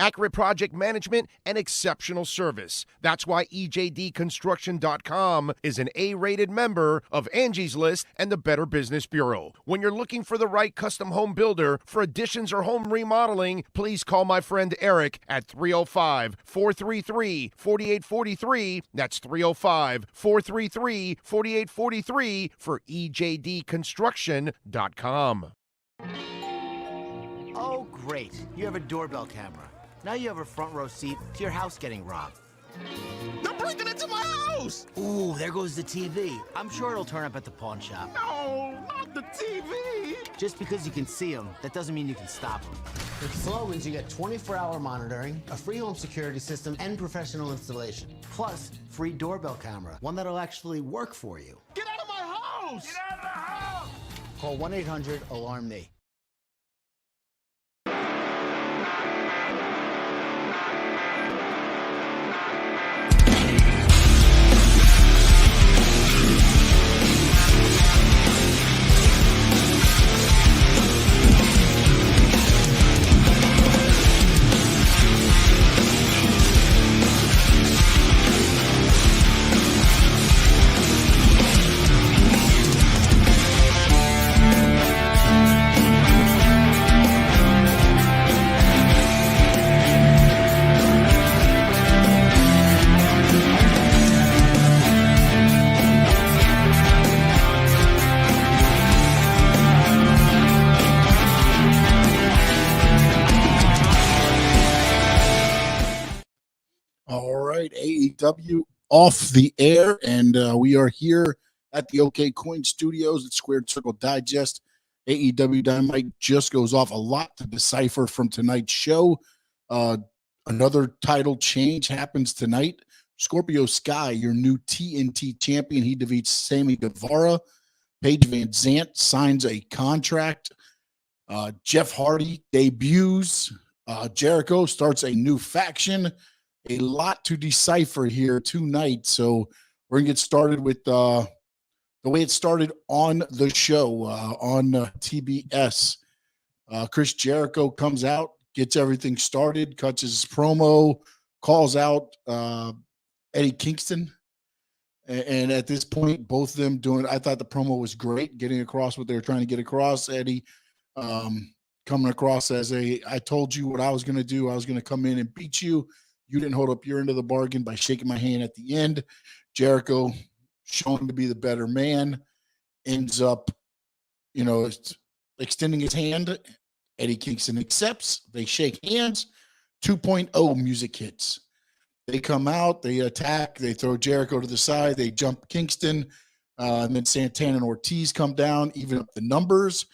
accurate project management, and exceptional service. That's why EJDConstruction.com is an A-rated member of Angie's List and the Better Business Bureau. When you're looking for the right custom home builder for additions or home remodeling, please call my friend Eric at 305-433-4843. That's 305-433-4843 for EJDConstruction.com. Oh, great. You have a doorbell camera. Now you have a front row seat to your house getting robbed. They're breaking into my house! Ooh, there goes the TV. I'm sure it'll turn up at the pawn shop. No, not the TV! Just because you can see them, that doesn't mean you can stop them. With Slogans, you get 24-hour monitoring, a free home security system, and professional installation. Plus, free doorbell camera, one that'll actually work for you. Get out of my house! Get out of the house! Call 1-800-ALARM-ME. AEW off the air, and we are here at the OK Coin Studios at Squared Circle Digest. AEW Dynamite just goes off. A lot to decipher from tonight's show. Another title change happens tonight. Scorpio Sky, your new TNT champion, he defeats Sammy Guevara. Paige Van Zant signs a contract. Jeff Hardy debuts. Jericho starts a new faction. A lot to decipher here tonight. So we're going to get started with the way it started on the show on TBS. Chris Jericho comes out, gets everything started, cuts his promo, calls out Eddie Kingston. And at this point, both of them doing, I thought the promo was great, getting across what they were trying to get across. Eddie coming across as I told you what I was going to do. I was going to come in and beat you. You didn't hold up your end of the bargain by shaking my hand at the end. Jericho, showing to be the better man, ends up, extending his hand. Eddie Kingston accepts. They shake hands. 2.0 music hits. They come out. They attack. They throw Jericho to the side. They jump Kingston. And then Santana and Ortiz come down, even up the numbers.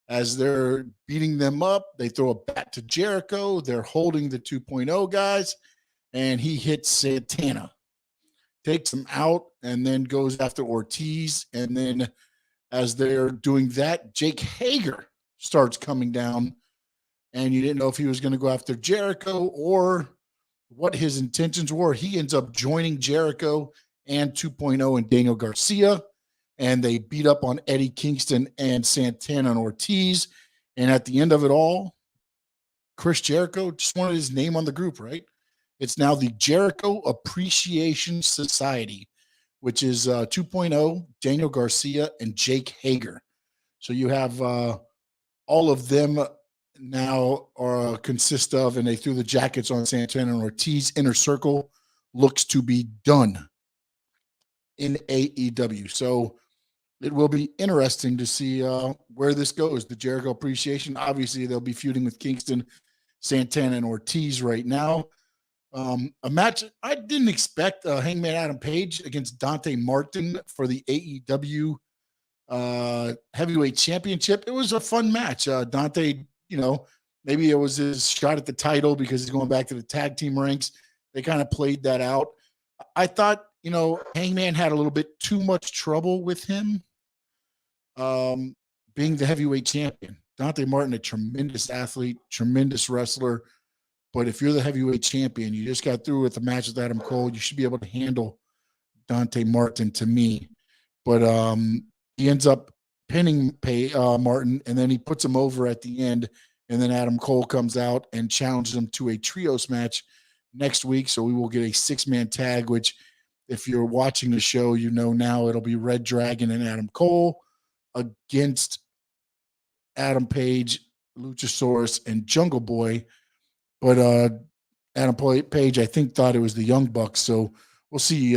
As they're beating them up, they throw a bat to Jericho. They're holding the 2.0 guys. And he hits Santana, takes him out, and then goes after Ortiz. And then as they're doing that, Jake Hager starts coming down. And you didn't know if he was going to go after Jericho or what his intentions were. He ends up joining Jericho and 2.0 and Daniel Garcia. And they beat up on Eddie Kingston and Santana and Ortiz. And at the end of it all, Chris Jericho just wanted his name on the group, right? It's now the Jericho Appreciation Society, which is 2.0, Daniel Garcia, and Jake Hager. So you have all of them now consist of, and they threw the jackets on Santana and Ortiz. Inner Circle looks to be done in AEW. So it will be interesting to see where this goes. The Jericho Appreciation, obviously they'll be feuding with Kingston, Santana, and Ortiz right now. A match I didn't expect, Hangman Adam Page against Dante Martin for the AEW Heavyweight Championship. It was a fun match. Dante, maybe it was his shot at the title because he's going back to the tag team ranks. They kind of played that out. I thought, Hangman had a little bit too much trouble with him being the heavyweight champion. Dante Martin, a tremendous athlete, tremendous wrestler. But if you're the heavyweight champion, you just got through with the match with Adam Cole, you should be able to handle Dante Martin to me. But he ends up pinning Martin, and then he puts him over at the end And then Adam Cole comes out and challenges him to a trios match next week. So we will get a 6-man tag, which if you're watching the show, you know now it'll be Red Dragon and Adam Cole against Adam Page, Luchasaurus, and Jungle Boy. But Adam Page, I think, thought it was the Young Bucks. So we'll see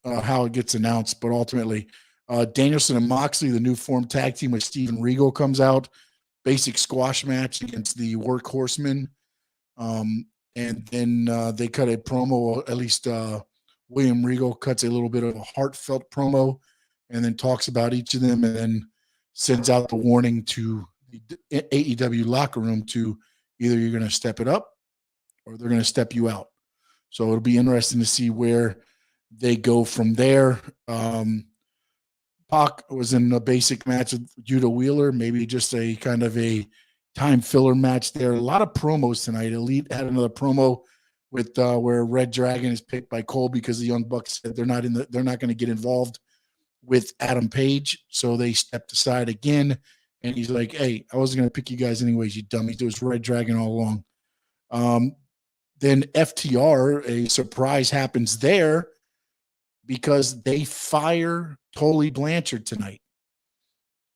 how it gets announced. But ultimately, Danielson and Moxley, the new formed tag team with Steven Regal, comes out. Basic squash match against the Workhorsemen. And then they cut a promo, at least William Regal cuts a little bit of a heartfelt promo and then talks about each of them and then sends out the warning to the AEW locker room to either you're going to step it up or they're going to step you out. So it'll be interesting to see where they go from there. Pac was in a basic match with Yuta Wheeler, maybe just a kind of a time filler match there. A lot of promos tonight. Elite had another promo with where Red Dragon is picked by Cole because the Young Bucks said they're not going to get involved with Adam Page, so they stepped aside again. And he's like, "Hey, I wasn't going to pick you guys anyways, you dummies. It was Red Dragon all along." Then FTR, a surprise happens there because they fire Tully Blanchard tonight.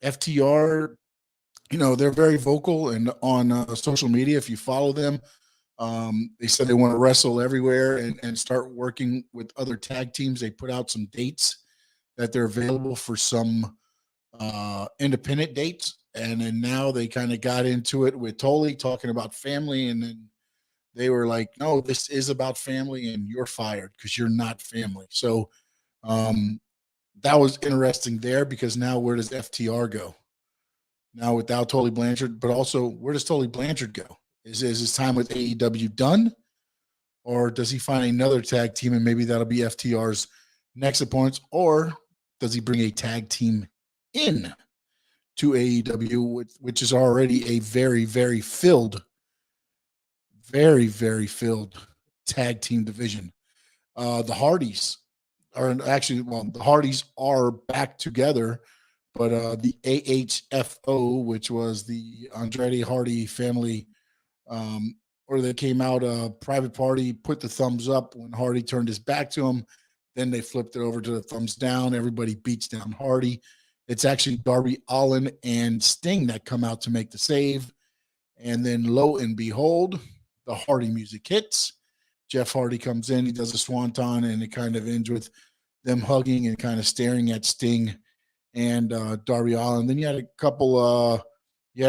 FTR, they're very vocal and on social media. If you follow them, they said they want to wrestle everywhere and start working with other tag teams. They put out some dates that they're available for some independent dates. And then now they kind of got into it with Tully talking about family. And then they were like, no, this is about family and you're fired because you're not family. So that was interesting there because now where does FTR go? Now without Tully Blanchard, but also where does Tully Blanchard go? Is his time with AEW done? Or does he find another tag team and maybe that'll be FTR's next opponents? Or does he bring a tag team in to AEW, which is already a very, very filled tag team division? The Hardys the Hardys are back together, but the AHFO, which was the Andrade Hardy family, or they came out, Private Party put the thumbs up when Hardy turned his back to him. Then they flipped it over to the thumbs down. Everybody beats down Hardy. It's actually Darby Allin and Sting that come out to make the save. And then lo and behold, the Hardy music hits. Jeff Hardy comes in, he does a swanton, and it kind of ends with them hugging and kind of staring at Sting and Darby Allin. Then you had a couple, Tony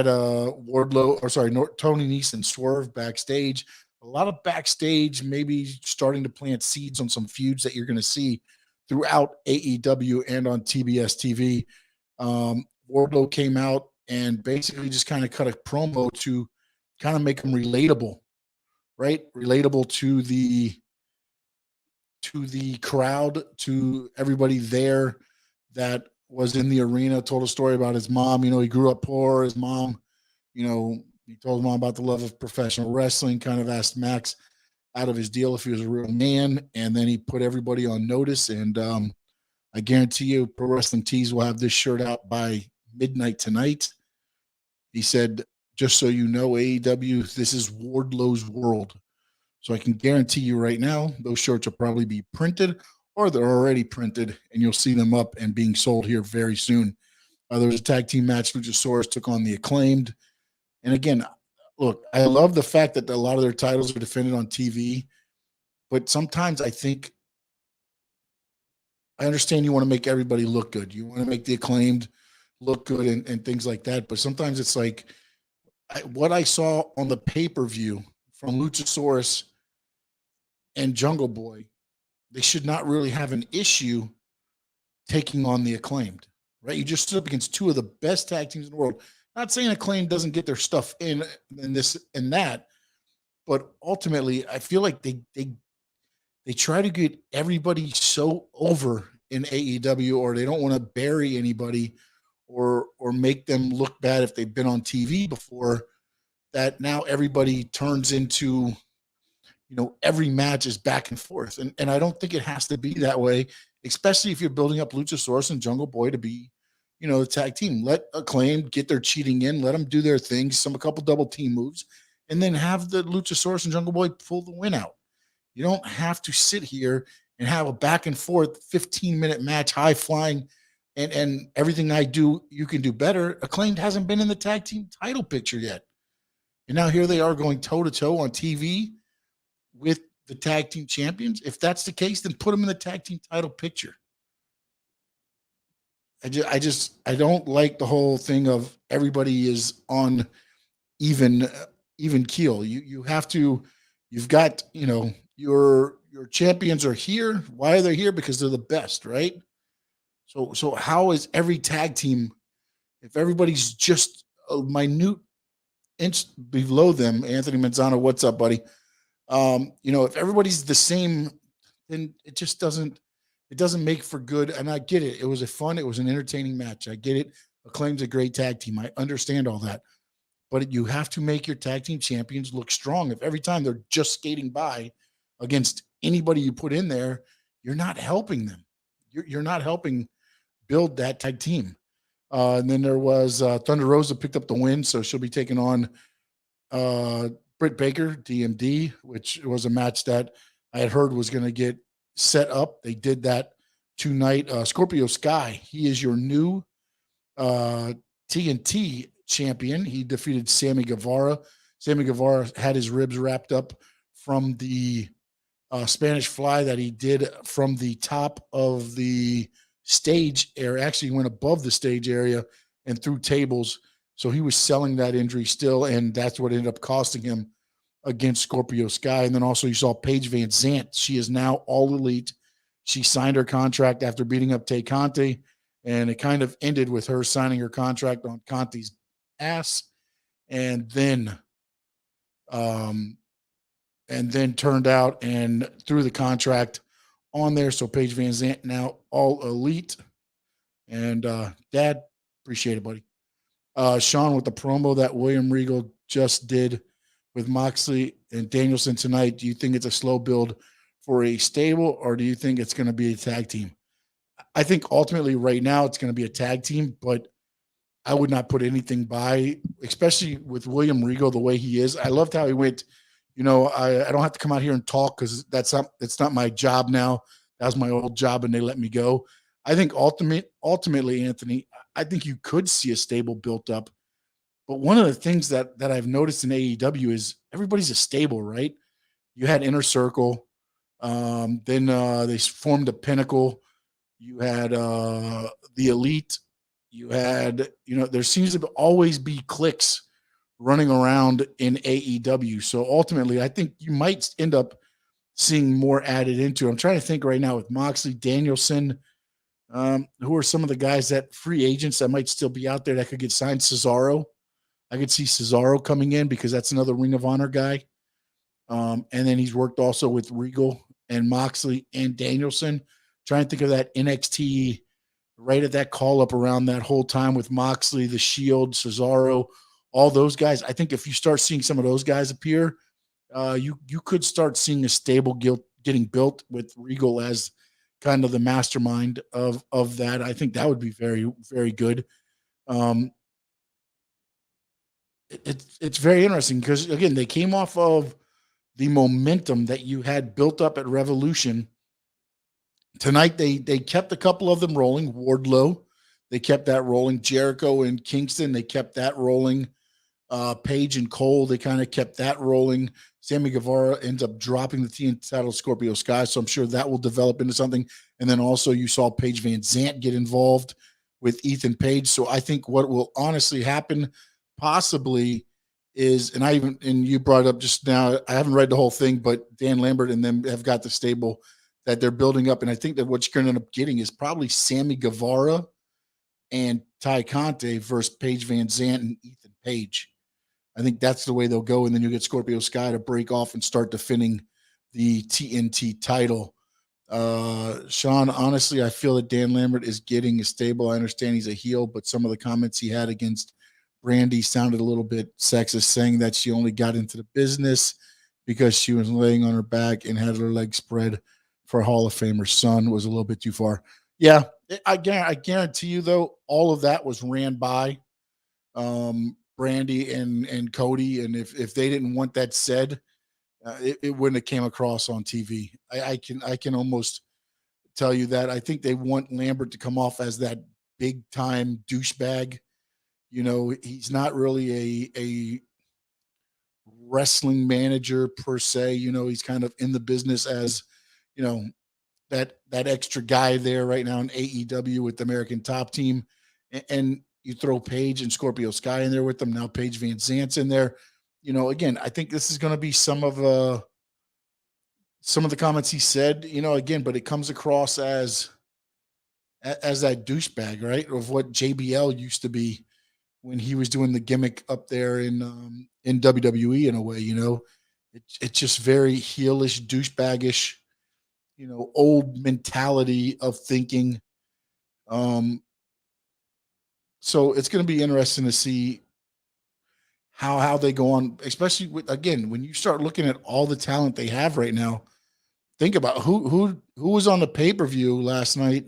Nese and Swerve backstage. A lot of backstage, maybe starting to plant seeds on some feuds that you're going to see throughout AEW and on TBS TV. Wardlow came out and basically just kind of cut a promo to kind of make him relatable, right? Relatable to the crowd, to everybody there that was in the arena. Told a story about his mom. He grew up poor. His mom, he told his mom about the love of professional wrestling, kind of asked Max out of his deal if he was a real man. And then he put everybody on notice. And I guarantee you Pro Wrestling Tees will have this shirt out by midnight tonight. He said, just so you know, AEW, this is Wardlow's world. So I can guarantee you right now, those shirts will probably be printed or they're already printed, and you'll see them up and being sold here very soon. There was a tag team match. Luchasaurus took on the Acclaimed. And again, look, I love the fact that a lot of their titles are defended on TV, but sometimes I think I understand you want to make everybody look good. You want to make the Acclaimed look good and things like that. But sometimes it's like what I saw on the pay-per-view from Luchasaurus and Jungle Boy, they should not really have an issue taking on the Acclaimed, right? You just stood up against two of the best tag teams in the world. Not saying Acclaimed doesn't get their stuff in this and that, but ultimately I feel like they try to get everybody so over in AEW, or they don't want to bury anybody or make them look bad if they've been on TV before, that now everybody turns into, every match is back and forth. And I don't think it has to be that way, especially if you're building up Luchasaurus and Jungle Boy to be, the tag team. Let Acclaim get their cheating in, let them do their things, a couple double team moves, and then have the Luchasaurus and Jungle Boy pull the win out. You don't have to sit here and have a back and forth 15-minute match, high flying, and everything I do, you can do better. Acclaimed hasn't been in the tag team title picture yet. And now here they are going toe-to-toe on TV with the tag team champions. If that's the case, then put them in the tag team title picture. I don't like the whole thing of everybody is on even keel. You've got, your champions are here. Why are they here? Because they're the best, right? So how is every tag team, if everybody's just a minute inch below them? Anthony Manzano, what's up, buddy? If everybody's the same, then it just doesn't make for good. And I get it. It was an entertaining match. I get it. Acclaim's a great tag team. I understand all that. But you have to make your tag team champions look strong. If every time they're just skating by against anybody you put in there, you're not helping them. You're not helping build that tag team. And then there was Thunder Rosa picked up the win, so she'll be taking on Britt Baker, DMD, which was a match that I had heard was going to get set up. They did that tonight. Scorpio Sky, he is your new TNT champion. He defeated Sammy Guevara. Sammy Guevara had his ribs wrapped up from the Spanish fly that he did from the top of the stage area. Actually went above the stage area and through tables. So he was selling that injury still, and that's what ended up costing him against Scorpio Sky. And then also you saw Paige Van Zant. She is now All Elite. She signed her contract after beating up Tay Conti, and it kind of ended with her signing her contract on Conti's ass, and then turned out and threw the contract on there. So Paige Van Zant now All Elite. And Dad, appreciate it, buddy. Sean, with the promo that William Regal just did with Moxley and Danielson tonight, do you think it's a slow build for a stable, or do you think it's going to be a tag team? I think ultimately right now it's going to be a tag team, but I would not put anything by, especially with William Regal the way he is. I loved how he went, I don't have to come out here and talk because that's not my job now. That was my old job and they let me go. I think ultimately, Anthony, I think you could see a stable built up. But one of the things that I've noticed in AEW is everybody's a stable, right? You had Inner Circle. Then they formed a Pinnacle. You had the Elite. You had, there seems to always be cliques running around in AEW. So ultimately, I think you might end up seeing more added into it. I'm trying to think right now with Moxley, Danielson, who are some of the guys that free agents that might still be out there that could get signed. Cesaro. I could see Cesaro coming in because that's another Ring of Honor guy. And then he's worked also with Regal and Moxley and Danielson. Trying to think of that NXT right at that call up around that whole time with Moxley, the Shield, Cesaro, all those guys. I think if you start seeing some of those guys appear, you could start seeing a stable getting built with Regal as kind of the mastermind of that. I think that would be very, very good. It's very interesting because, again, they came off of the momentum that you had built up at Revolution. Tonight, they kept a couple of them rolling. Wardlow, they kept that rolling. Jericho and Kingston, they kept that rolling. Page and Cole, they kind of kept that rolling. Sammy Guevara ends up dropping the TNT title, Scorpio Sky, so I'm sure that will develop into something. And then also you saw Paige Van Zant get involved with Ethan Page. So I think what will honestly happen possibly is, and you brought it up just now, I haven't read the whole thing, but Dan Lambert and them have got the stable that they're building up. And I think that what you're going to end up getting is probably Sammy Guevara and Ty Conte versus Paige Van Zant and Ethan Page. I think that's the way they'll go. And then you'll get Scorpio Sky to break off and start defending the TNT title. Sean, honestly, I feel that Dan Lambert is getting a stable. I understand he's a heel, but some of the comments he had against Brandy sounded a little bit sexist, saying that she only got into the business because she was laying on her back and had her legs spread for Hall of Famer's son. Was a little bit too far. Yeah, I guarantee you, though, all of that was ran by Brandy and Cody, and if they didn't want that said, it wouldn't have came across on TV. I can almost tell you that. I think they want Lambert to come off as that big time douchebag. He's not really a wrestling manager per se. He's kind of in the business as, you know, that extra guy there right now in AEW with the American Top Team. And you throw Paige and Scorpio Sky in there with them. Now Paige Van Zant's in there. Again, I think this is going to be some of the comments he said, again, but it comes across as that douchebag, right? Of what JBL used to be when he was doing the gimmick up there in WWE in a way, it's just very heelish, douchebagish, old mentality of thinking. So it's going to be interesting to see how they go on, especially again, when you start looking at all the talent they have right now. Think about who was on the pay-per-view last night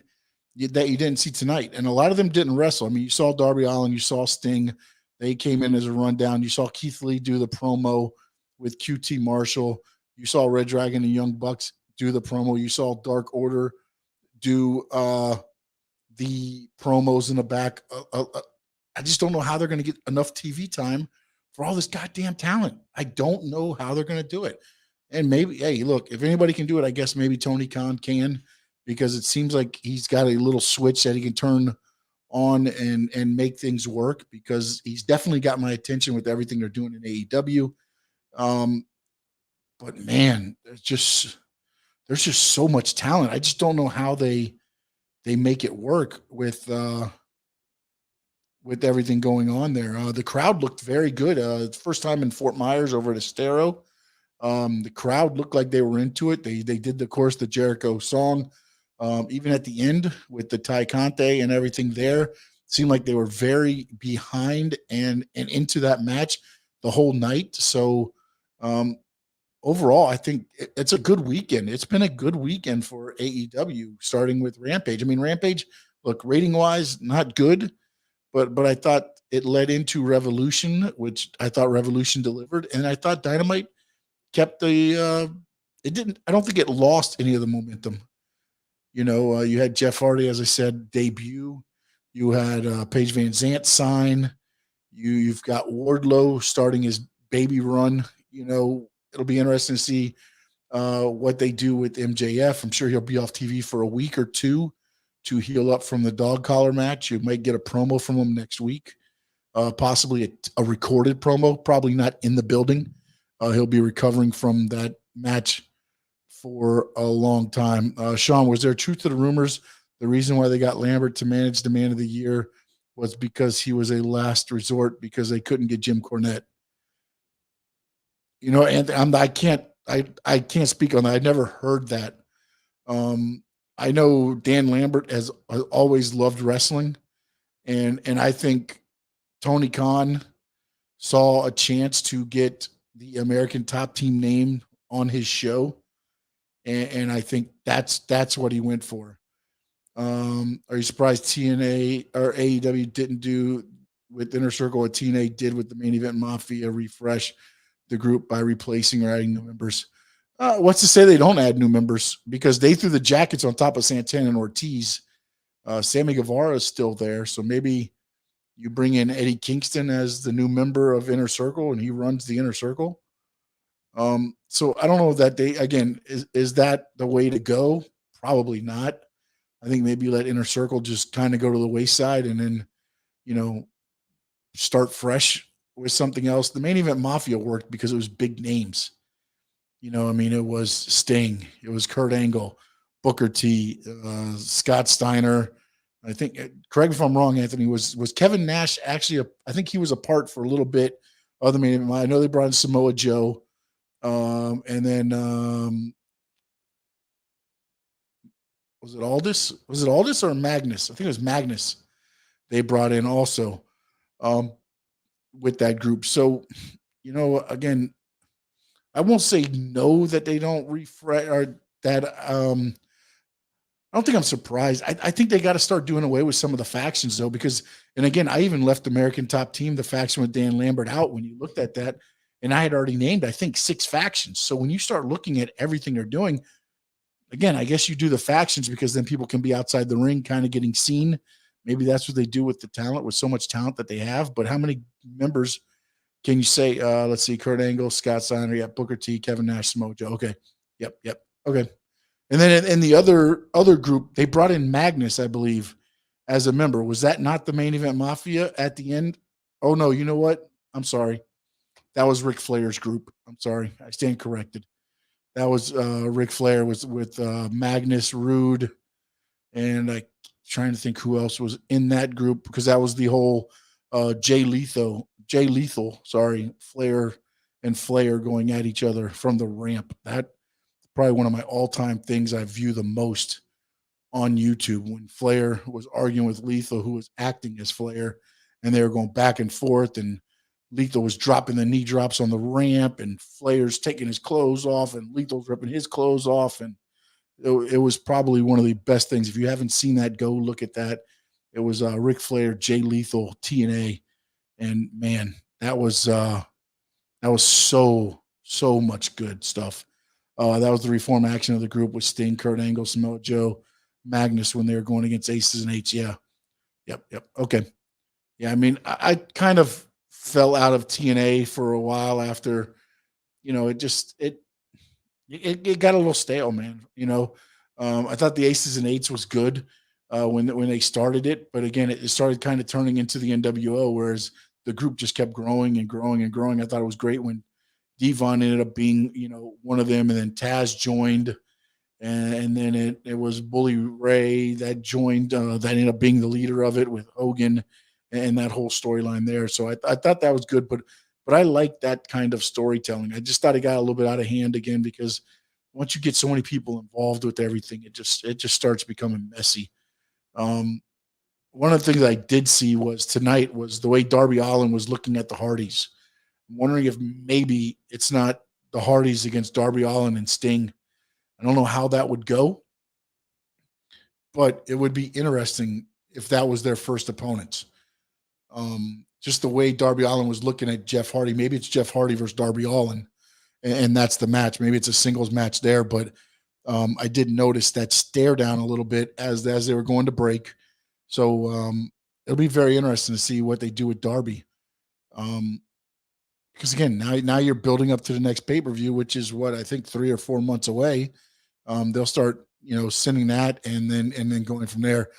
that you didn't see tonight. And a lot of them didn't wrestle. I mean, you saw Darby Allin, you saw Sting. They came in as a rundown. You saw Keith Lee do the promo with QT Marshall. You saw Red Dragon and Young Bucks do the promo. You saw Dark Order do the promos in the back. I just don't know how they're going to get enough TV time for all this goddamn talent. I don't know how they're going to do it. And maybe, hey, look, if anybody can do it, I guess maybe Tony Khan can, because it seems like he's got a little switch that he can turn on and make things work, because he's definitely got my attention with everything they're doing in AEW. But man, there's just so much talent. I just don't know how they make it work with everything going on there. The crowd looked very good. First time in Fort Myers over at Estero. The crowd looked like they were into it. They did, of course, the Jericho song. Even at the end with the Ty Conte and everything there, seemed like they were very behind and into that match the whole night. So overall, I think it's a good weekend. It's been a good weekend for AEW, starting with Rampage. I mean, Rampage, look, rating-wise, not good, but I thought it led into Revolution, which I thought Revolution delivered, and I thought Dynamite kept I don't think it lost any of the momentum. You had Jeff Hardy, as I said, debut. You had Paige Van Zant sign. You've got Wardlow starting his baby run. It'll be interesting to see what they do with MJF. I'm sure he'll be off TV for a week or two to heal up from the dog collar match. You might get a promo from him next week, possibly a recorded promo, probably not in the building. He'll be recovering from that match for a long time. Sean, was there truth to the rumors? The reason why they got Lambert to manage the Man of the Year was because he was a last resort, because they couldn't get Jim Cornette. And I can't speak on that. I never heard that. I know Dan Lambert has always loved wrestling, and I think Tony Khan saw a chance to get the American Top Team name on his show, and I think that's what he went for. Are you surprised TNA or AEW didn't do with Inner Circle what TNA did with the Main Event Mafia, refresh the group by replacing or adding new members? What's to say they don't add new members? Because they threw the jackets on top of Santana and Ortiz. Sammy Guevara is still there, so maybe you bring in Eddie Kingston as the new member of Inner Circle, and he runs the Inner Circle. So I don't know that is that the way to go? Probably not. I think maybe let Inner Circle just kind of go to the wayside, and then, start fresh with something else. The Main Event Mafia worked because it was big names. It was Sting, it was Kurt Angle, Booker T, Scott Steiner. I think, correct me if I'm wrong, Anthony, was Kevin Nash actually I think he was a part for a little bit of the Main Event. I know they brought in Samoa Joe. And then was it Aldis? Was it Aldis or Magnus? I think it was Magnus they brought in also with that group. So, again, I won't say no that they don't refresh, or that I don't think I'm surprised. I think they got to start doing away with some of the factions though, because, and again, I even left American Top Team, the faction with Dan Lambert, out when you looked at that. And I had already named, I think, 6 factions. So when you start looking at everything they're doing, again, I guess you do the factions because then people can be outside the ring kind of getting seen. Maybe that's what they do with the talent, with so much talent that they have. But how many members can you say? Let's see, Kurt Angle, Scott Steiner, yeah, Booker T, Kevin Nash, Samoa Joe. Okay. Yep. Okay. And then in the other group, they brought in Magnus, I believe, as a member. Was that not the Main Event Mafia at the end? Oh, no, you know what? I'm sorry. That was Ric Flair's group. I'm sorry. I stand corrected. That was Ric Flair was with Magnus, Rude, and I trying to think who else was in that group, because that was the whole Jay Lethal, Flair and Flair going at each other from the ramp. That probably one of my all-time things I view the most on YouTube, when Flair was arguing with Lethal, who was acting as Flair, and they were going back and forth, and Lethal was dropping the knee drops on the ramp, and Flair's taking his clothes off, and Lethal's ripping his clothes off, and it was probably one of the best things. If you haven't seen that, go look at that. It was Ric Flair, Jay Lethal, TNA, and man, that was so much good stuff. That was the reform action of the group with Sting, Kurt Angle, Samoa Joe, Magnus when they were going against Aces and Eights. Yeah. Yep. Okay. Yeah, I mean, I kind of fell out of TNA for a while after, it got a little stale, man. I thought the Aces and Eights was good when they started it, but again, it started kind of turning into the NWO, whereas the group just kept growing and growing and growing. I thought it was great when Devon ended up being, one of them, and then Taz joined, and then it was Bully Ray that joined, that ended up being the leader of it with Hogan and that whole storyline there. So I thought that was good, but I like that kind of storytelling. I just thought it got a little bit out of hand again, because once you get so many people involved with everything, it just starts becoming messy. One of the things I did see was tonight was the way Darby Allin was looking at the Hardys. I'm wondering if maybe it's not the Hardys against Darby Allin and Sting. I don't know how that would go, but it would be interesting if that was their first opponents. Just the way Darby Allin was looking at Jeff Hardy. Maybe it's Jeff Hardy versus Darby Allin, and that's the match. Maybe it's a singles match there, but I did notice that stare down a little bit as they were going to break. So it'll be very interesting to see what they do with Darby. Because again, now you're building up to the next pay-per-view, which is what I think 3 or 4 months away. They'll start, sending that and then going from there.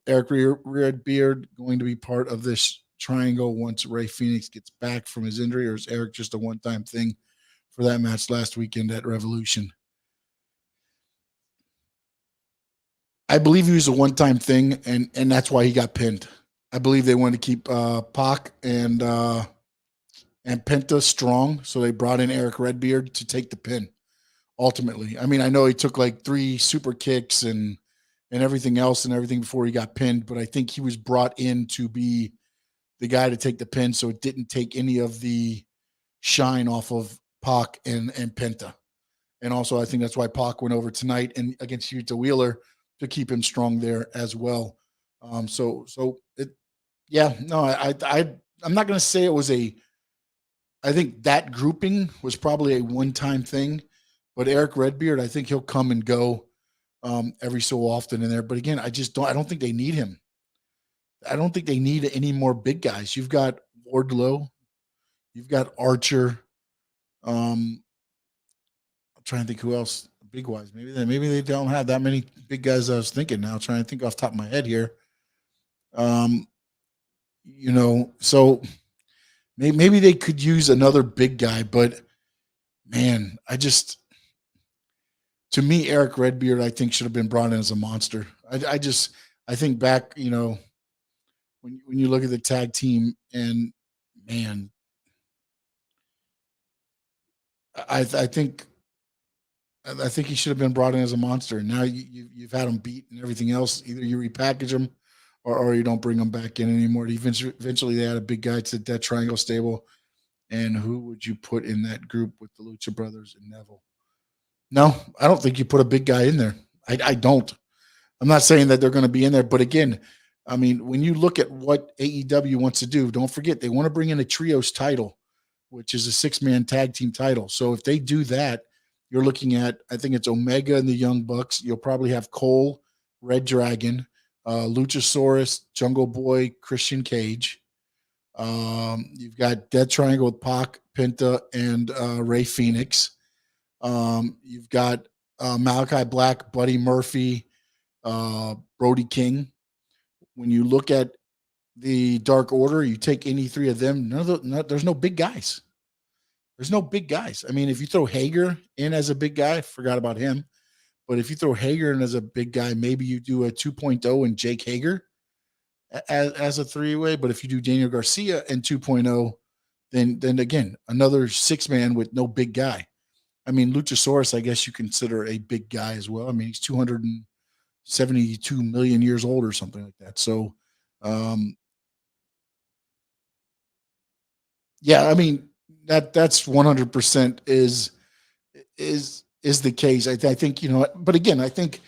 Eric Redbeard going to be part of this triangle once Ray Phoenix gets back from his injury, or is Eric just a one-time thing for that match last weekend at Revolution? I believe he was a one-time thing, and that's why he got pinned. I believe they wanted to keep Pac and Penta strong, so they brought in Eric Redbeard to take the pin. Ultimately, I mean, I know he took like 3 super kicks and everything else and everything before he got pinned, but I think he was brought in to be the guy to take the pin, so it didn't take any of the shine off of Pac and Penta. And also, I think that's why Pac went over tonight and against Yuta Wheeler to keep him strong there as well. I'm not going to say it was I think that grouping was probably a one-time thing, but Eric Redbeard, I think he'll come and go every so often in there. But again, I don't think they need him. I don't think they need any more big guys. You've got Wardlow, you've got Archer. I'm trying to think who else big wise. Maybe they don't have that many big guys. I was thinking now, trying to think off the top of my head here. So maybe they could use another big guy, but man, to me, Eric Redbeard, I think should have been brought in as a monster. I think back, when you look at the tag team, and man, I think he should have been brought in as a monster. And now you've had him beat and everything else. Either you repackage him or you don't bring him back in anymore. Eventually, they had a big guy to that triangle stable. And who would you put in that group with the Lucha Brothers and Neville? No, I don't think you put a big guy in there. I don't. I'm not saying that they're going to be in there, but again, I mean, when you look at what AEW wants to do, don't forget they want to bring in a trios title, which is a 6-man tag team title. So if they do that, you're looking at, I think it's Omega and the Young Bucks. You'll probably have Cole, Red Dragon, Luchasaurus, Jungle Boy, Christian Cage. You've got Death Triangle with Pac, Penta, and Ray Phoenix. You've got Malachi Black, Buddy Murphy, Brody King. When you look at the Dark Order, you take any three of them. There's no big guys. There's no big guys. I mean, if you throw Hager in as a big guy, forgot about him. But if you throw Hager in as a big guy, maybe you do a 2.0 and Jake Hager as a three-way. But if you do Daniel Garcia and 2.0, then again, another 6-man with no big guy. I mean, Luchasaurus, I guess you consider a big guy as well. I mean, he's 272 million years old or something like that. So, yeah, I mean, that's 100% is the case. I think, but again, I think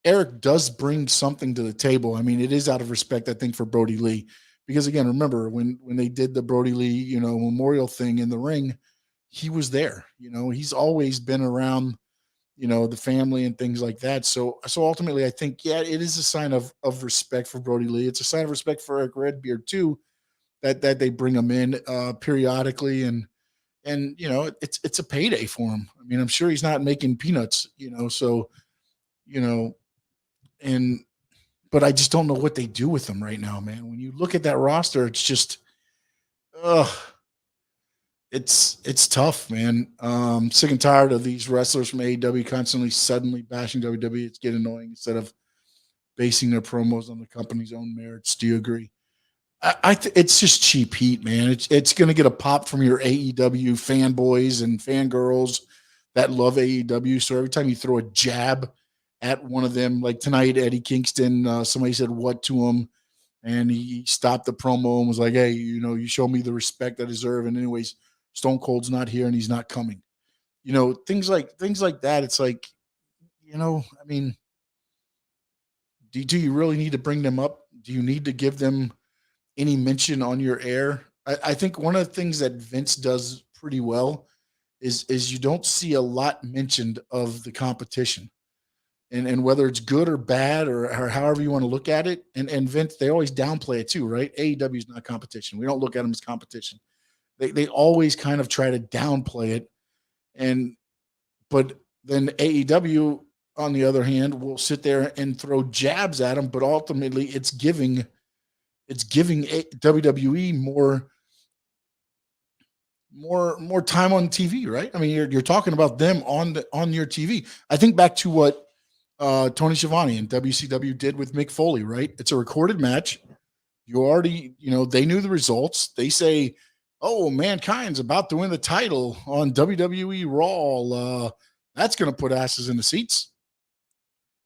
Eric does bring something to the table. I mean, it is out of respect, I think, for Brody Lee, because again, remember when they did the Brody Lee, memorial thing in the ring, he was there. He's always been around, the family and things like that. So ultimately, I think, yeah, it is a sign of respect for Brody Lee. It's a sign of respect for Eric Redbeard too, that they bring him in periodically, and it's a payday for him. I mean, I'm sure he's not making peanuts, so but I just don't know what they do with him right now, man. When you look at that roster, it's just it's tough, man. Sick and tired of these wrestlers from AEW constantly suddenly bashing WWE. It's getting annoying instead of basing their promos on the company's own merits. Do you agree? It's just cheap heat, man. It's going to get a pop from your AEW fanboys and fangirls that love AEW. So every time you throw a jab at one of them, like tonight, Eddie Kingston, somebody said what to him, and he stopped the promo and was like, "Hey, you show me the respect I deserve." And anyways, Stone Cold's not here and he's not coming. Things like that. It's like, I mean, do you really need to bring them up? Do you need to give them any mention on your air? I think one of the things that Vince does pretty well is you don't see a lot mentioned of the competition, and whether it's good or bad or however you want to look at it. And Vince, they always downplay it too, right? AEW is not competition. We don't look at them as competition. They always kind of try to downplay it, but then AEW, on the other hand, will sit there and throw jabs at them, but ultimately it's giving WWE more time on TV, right? I mean, you're talking about them on your TV. I think back to what Tony Schiavone and WCW did with Mick Foley, right? It's a recorded match. You already, they knew the results. They say, "Oh, Mankind's about to win the title on WWE Raw. That's going to put asses in the seats."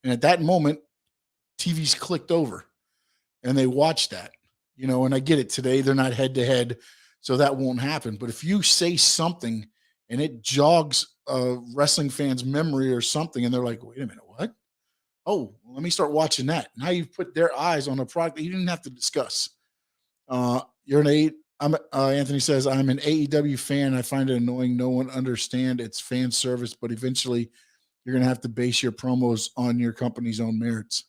And at that moment, TV's clicked over. And they watch that, and I get it. Today, they're not head to head, so that won't happen. But if you say something and it jogs a wrestling fan's memory or something, and they're like, "Wait a minute, what? Oh, let me start watching that." Now you've put their eyes on a product that you didn't have to discuss. Anthony says, "I'm an AEW fan. I find it annoying. No one understands its fan service, but eventually you're going to have to base your promos on your company's own merits."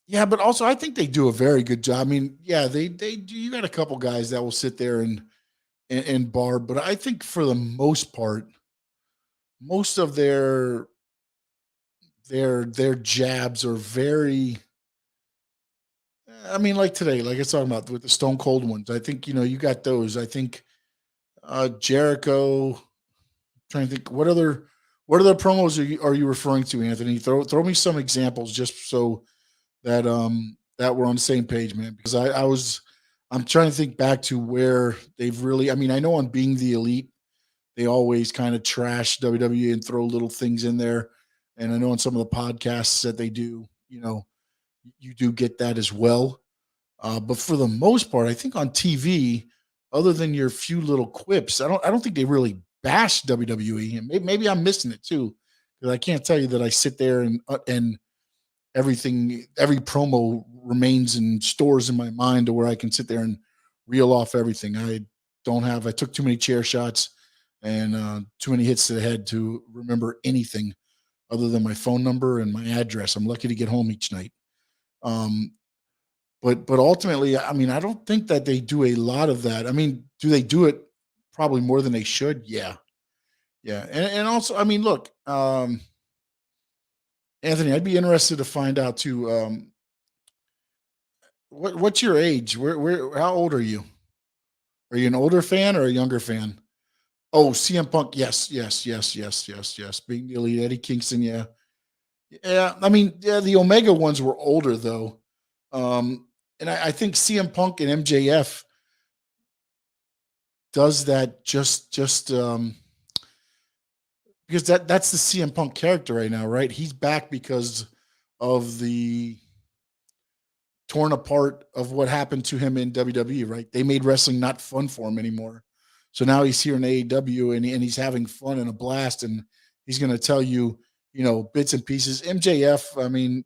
Yeah, but also I think they do a very good job. I mean, yeah, they do. You got a couple guys that will sit there and barb, but I think for the most part, most of their jabs are very. I mean, like today, like I was talking about with the Stone Cold ones. I think you got those. I think Jericho. Trying to think what other promos are you referring to, Anthony? Throw me some examples just so that we're on the same page, man, because I'm trying to think back to where they've really, I mean, I know on Being the Elite, they always kind of trash WWE and throw little things in there. And I know on some of the podcasts that they do, you do get that as well. But for the most part, I think on TV, other than your few little quips, I don't think they really bash WWE. And maybe I'm missing it too, because I can't tell you that I sit there and every promo remains and stores in my mind to where I can sit there and reel off everything. I took too many chair shots and too many hits to the head to remember anything other than my phone number and my address. I'm lucky to get home each night. But ultimately, I mean, I don't think that they do a lot of that. I mean, do they do it probably more than they should? Yeah. Yeah. And also, I mean, look, Anthony, I'd be interested to find out too. What's your age? How old are you? Are you an older fan or a younger fan? Oh, CM Punk. Yes, yes, yes, yes, yes, yes. Being the elite, Eddie Kingston. Yeah. Yeah. I mean, yeah, the Omega ones were older though. And I think CM Punk and MJF does that just because that's the CM Punk character right now, right? He's back because of the torn apart of what happened to him in WWE, right? They made wrestling not fun for him anymore. So now he's here in AEW and he's having fun and a blast, and he's going to tell you, bits and pieces. MJF, I mean,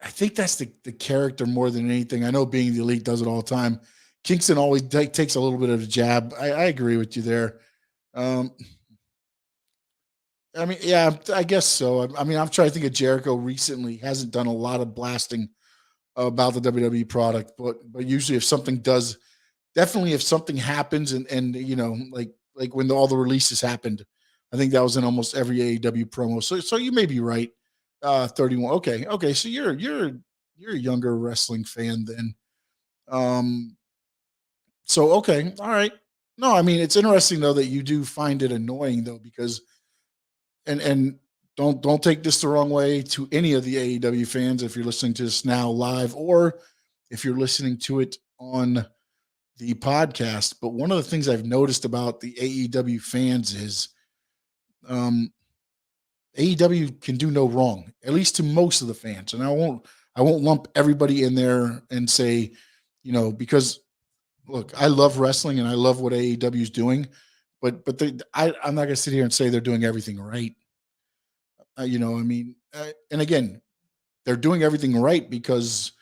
I think that's the character more than anything. I know being the elite does it all the time. Kingston always takes a little bit of a jab. I agree with you there. I mean, yeah, I guess so. I mean, I'm trying to think of Jericho recently. Hasn't done a lot of blasting about the WWE product, but usually if something does, definitely if something happens and like when all the releases happened, I think that was in almost every AEW promo. So you may be right. 31. Okay. So you're a younger wrestling fan then. So okay, all right. No, I mean it's interesting though that you do find it annoying though, because and don't take this the wrong way to any of the AEW fans if you're listening to this now live or if you're listening to it on the podcast. But one of the things I've noticed about the AEW fans is AEW can do no wrong, at least to most of the fans. And I won't lump everybody in there and say, because look, I love wrestling and I love what AEW is doing, but I'm not going to sit here and say they're doing everything right. I mean, and again, they're doing everything right because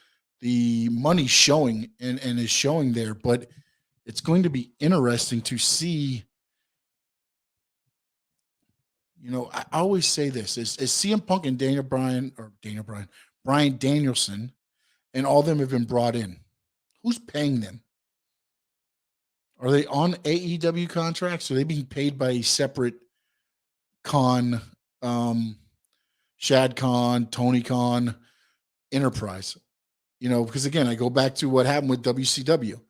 the money's showing and is showing there. But it's going to be interesting to see. I always say this: is CM Punk and Bryan Danielson, and all of them have been brought in. Who's paying them? Are they on AEW contracts? Are they being paid by a separate Khan, Shad Khan, Tony Khan enterprise? Because again, I go back to what happened with WCW.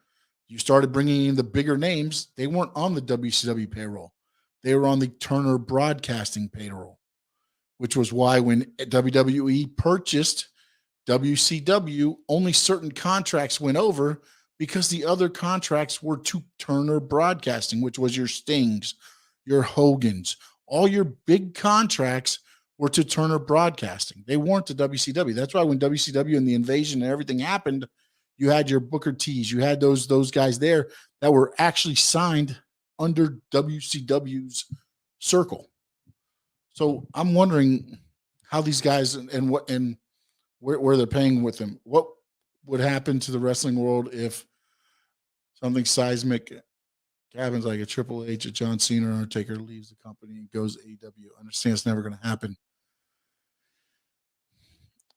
You started bringing in the bigger names. They weren't on the WCW payroll. They were on the Turner Broadcasting payroll, which was why when WWE purchased WCW, only certain contracts went over because the other contracts were to Turner Broadcasting, which was your Stings, your Hogans. All your big contracts were to Turner Broadcasting. They weren't to WCW. That's why when WCW and the invasion and everything happened, you had your Booker T's, you had those guys there that were actually signed under WCW's circle. So I'm wondering how these guys and where they're paying with them. What would happen to the wrestling world if something seismic happens like a Triple H, a John Cena, or Undertaker leaves the company and goes to AEW? I understand it's never going to happen.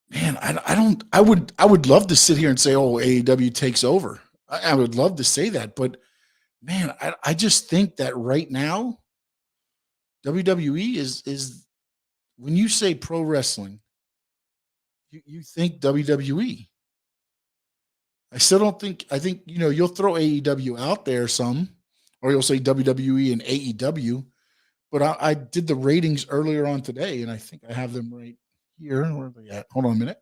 Man, I would love to sit here and say, oh, AEW takes over. I would love to say that, but man, I just think that right now, WWE is when you say pro wrestling, you think WWE. I think, you'll throw AEW out there some, or you'll say WWE and AEW, but I did the ratings earlier on today, and I think I have them right here. Where are they at? Hold on a minute.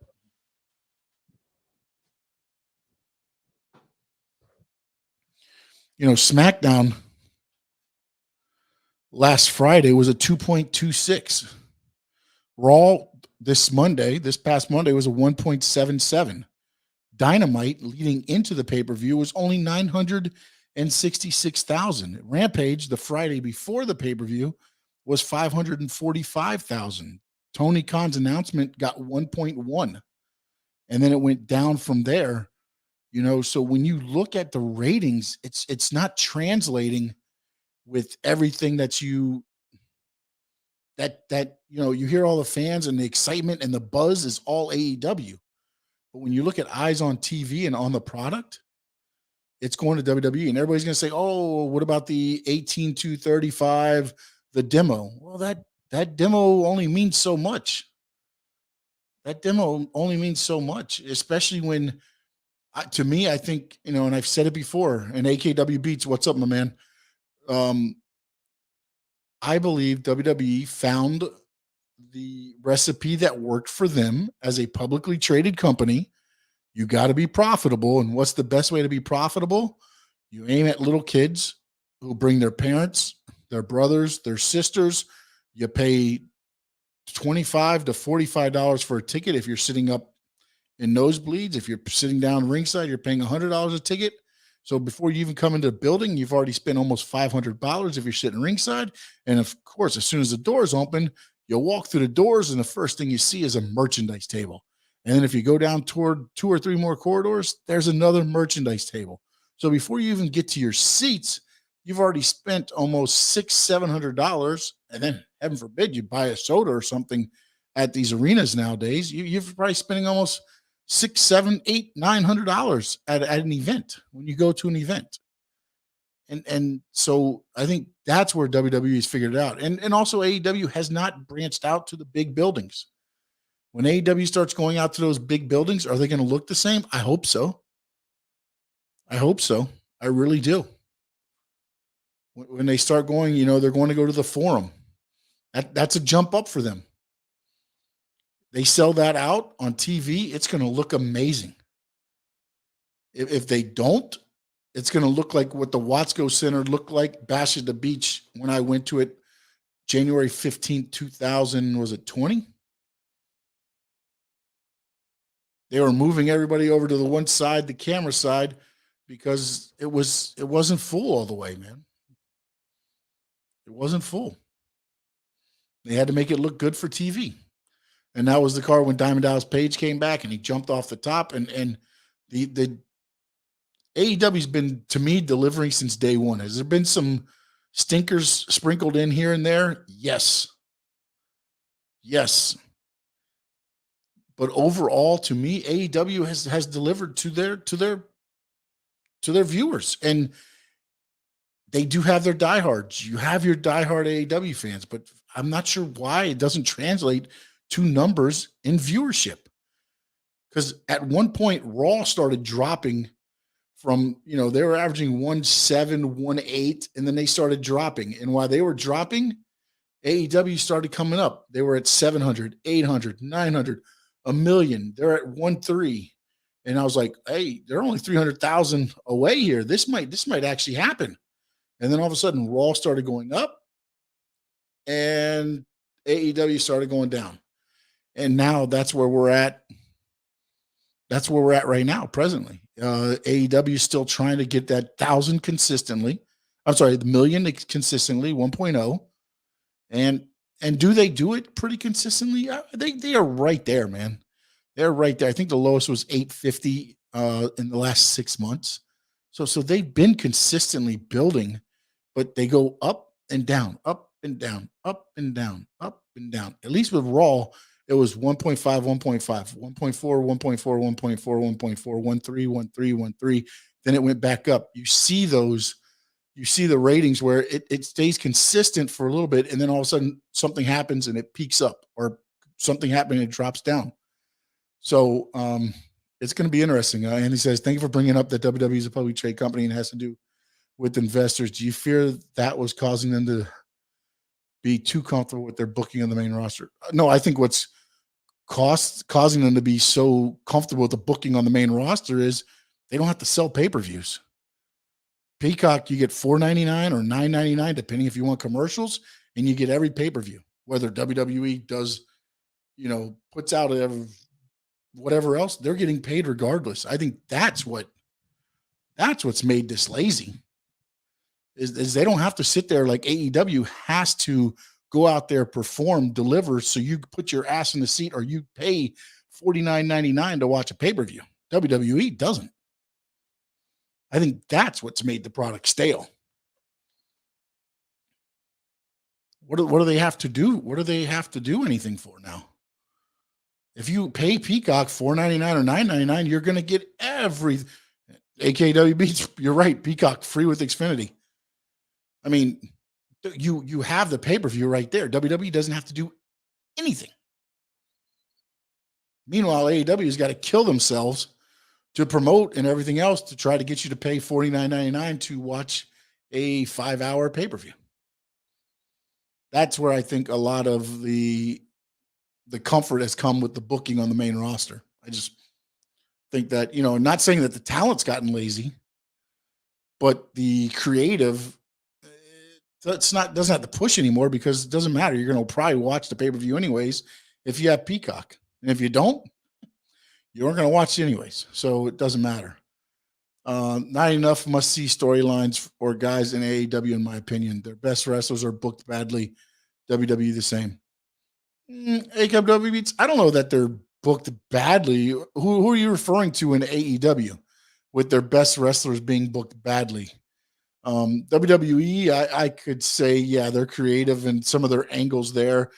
SmackDown last Friday was a 2.26. Raw this past Monday was a 1.77. Dynamite leading into the pay-per-view was only 966,000. Rampage, the Friday before the pay-per-view, was 545,000. Tony Khan's announcement got 1.1, and then it went down from there. So when you look at the ratings, it's not translating with everything that you hear all the fans and the excitement and the buzz is all AEW. But when you look at eyes on TV and on the product, it's going to WWE, and everybody's going to say, "Oh, what about the 18 to 35, the demo?" Well, that demo only means so much. That demo only means so much, especially when, to me, I think, and I've said it before, and AKW Beats, what's up, my man? I believe WWE found the recipe that worked for them as a publicly traded company. You got to be profitable. And what's the best way to be profitable? You aim at little kids who bring their parents, their brothers, their sisters. You pay $25 to $45 for a ticket if you're sitting up in nosebleeds. If you're sitting down ringside, you're paying $100 a ticket. So before you even come into the building, you've already spent almost $500 if you're sitting ringside. And of course, as soon as the doors open, you'll walk through the doors, and the first thing you see is a merchandise table. And then if you go down toward 2 or 3 more corridors, there's another merchandise table. So before you even get to your seats, you've already spent almost $600-700. And then, heaven forbid, you buy a soda or something at these arenas nowadays. You're probably spending almost $600, $700, $800, $900 at an event when you go to an event. And so I think that's where WWE has figured it out. And also AEW has not branched out to the big buildings. When AEW starts going out to those big buildings, are they going to look the same? I hope so. I hope so. I really do. When they start going, they're going to go to the Forum. That's a jump up for them. They sell that out on TV, it's going to look amazing. If they don't, it's going to look like what the Watsco Center looked like Bash at the Beach when I went to it January 15th, 2000, was it 20? They were moving everybody over to the one side, the camera side, because it wasn't full all the way, man. It wasn't full. They had to make it look good for TV. And that was the car when Diamond Dallas Page came back and he jumped off the top. And the AEW's been, to me, delivering since day one. Has there been some stinkers sprinkled in here and there? Yes. Yes. But overall, to me, AEW has delivered to their viewers. And they do have their diehards. You have your diehard AEW fans, but I'm not sure why it doesn't translate to numbers in viewership. Because at one point, Raw started dropping from, they were averaging 1.7, 1.8, and then they started dropping. And while they were dropping, AEW started coming up. They were at 700, 800, 900, a million. They're at 1.3. And I was like, hey, they're only 300,000 away here. This might actually happen. And then all of a sudden, Raw started going up and AEW started going down. And now that's where we're at. That's where we're at right now, presently. AEW is still trying to get that 1,000 consistently. I'm sorry, the million consistently, 1.0. And do they do it pretty consistently? They are right there, man. They're right there. I think the lowest was 850 in the last 6 months. So they've been consistently building, but they go up and down, up and down, up and down, up and down. At least with Raw, it was 1.5, 1.5, 1.4, 1.4, 1.4, 1.4, 1.3, 1.3, 1.3. Then it went back up. You see the ratings where it stays consistent for a little bit, and then all of a sudden something happens and it peaks up, or something happens and it drops down. So it's going to be interesting. And he says, thank you for bringing up that WWE is a publicly traded company and has to do with investors. Do you fear that was causing them to be too comfortable with their booking on the main roster? No, I think what's causing them to be so comfortable with the booking on the main roster is they don't have to sell pay-per-views. Peacock, you get $4.99 or $9.99, depending if you want commercials, and you get every pay-per-view, whether WWE does, puts out whatever else, they're getting paid regardless. I think that's what's made this lazy is they don't have to sit there like AEW has to go out there, perform, deliver, so you put your ass in the seat or you pay $49.99 to watch a pay-per-view. WWE doesn't. I think that's what's made the product stale. What do they have to do? What do they have to do anything for now? If you pay Peacock $4.99 or $9.99, you're going to get every AKW beats. You're right. Peacock free with Xfinity. I mean, you have the pay-per-view right there. WWE doesn't have to do anything. Meanwhile, AEW's got to kill themselves to promote and everything else to try to get you to pay $49.99 to watch a 5-hour pay-per-view. That's where I think a lot of the comfort has come with the booking on the main roster. I just think that, not saying that the talent's gotten lazy, but the creative, doesn't have to push anymore because it doesn't matter. You're going to probably watch the pay-per-view anyways if you have Peacock. And if you don't, you aren't going to watch it anyways. So it doesn't matter. Not enough must-see storylines or guys in AEW, in my opinion. Their best wrestlers are booked badly. WWE the same. AEW beats. I don't know that they're booked badly. Who are you referring to in AEW with their best wrestlers being booked badly? WWE, I could say, yeah, they're creative and some of their angles there.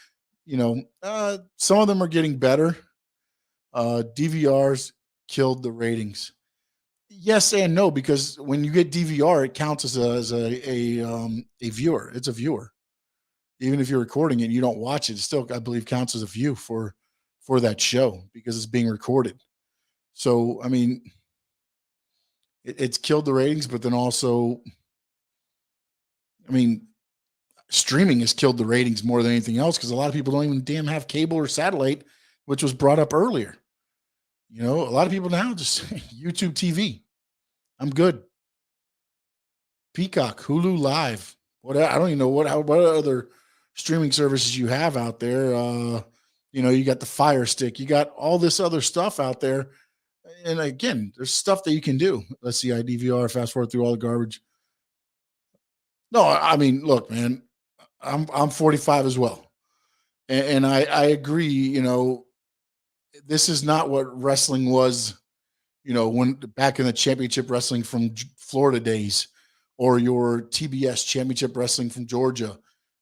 Some of them are getting better. DVRs killed the ratings. Yes and no, because when you get DVR, it counts as a viewer. It's a viewer. Even if you're recording it and you don't watch it, it still, I believe, counts as a view for that show because it's being recorded. So, I mean, it's killed the ratings, but then also, I mean, streaming has killed the ratings more than anything else because a lot of people don't even damn have cable or satellite, which was brought up earlier. A lot of people now just YouTube TV. I'm good. Peacock, Hulu Live. I don't even know what other streaming services you have out there. You got the Fire Stick. You got all this other stuff out there. And again, there's stuff that you can do. Let's see, I DVR, fast forward through all the garbage. No, I mean, look, man, I'm 45 as well. And I agree, this is not what wrestling was, when back in the championship wrestling from Florida days or your TBS championship wrestling from Georgia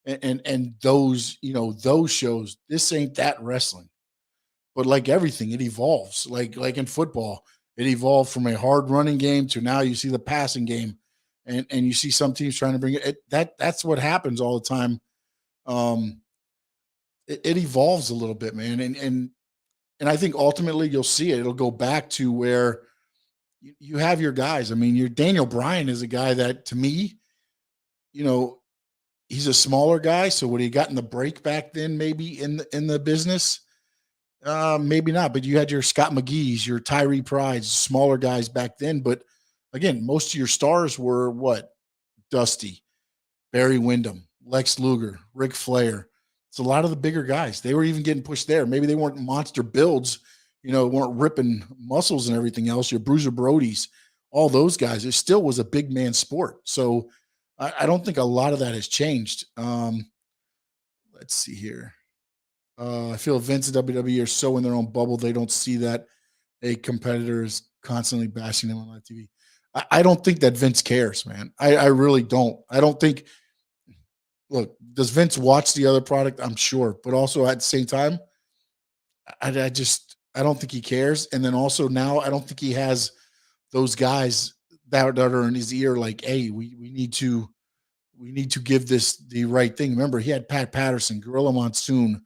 and those, those shows. This ain't that wrestling. But like everything, it evolves. Like in football, it evolved from a hard running game to now you see the passing game. And you see some teams trying to bring it. That's what happens all the time. It evolves a little bit, man. And I think ultimately you'll see it. It'll go back to where you have your guys. I mean, your Daniel Bryan is a guy that, to me, he's a smaller guy. So would he gotten the break back then? Maybe in the business, maybe not. But you had your Scott McGee's, your Tyree Prides, smaller guys back then. But again, most of your stars were what? Dusty, Barry Windham, Lex Luger, Ric Flair. It's a lot of the bigger guys. They were even getting pushed there. Maybe they weren't monster builds, weren't ripping muscles and everything else. Your Bruiser Brodies, all those guys. It still was a big man sport. So I don't think a lot of that has changed. Let's see here. I feel Vince and WWE are so in their own bubble. They don't see that a competitor is constantly bashing them on live TV. I don't think that Vince cares, man. I really don't. I don't think. Look, does Vince watch the other product? I'm sure, but also at the same time, I don't think he cares. And then also now, I don't think he has those guys that are in his ear. Like, hey, we need to give this the right thing. Remember, he had Pat Patterson, Gorilla Monsoon,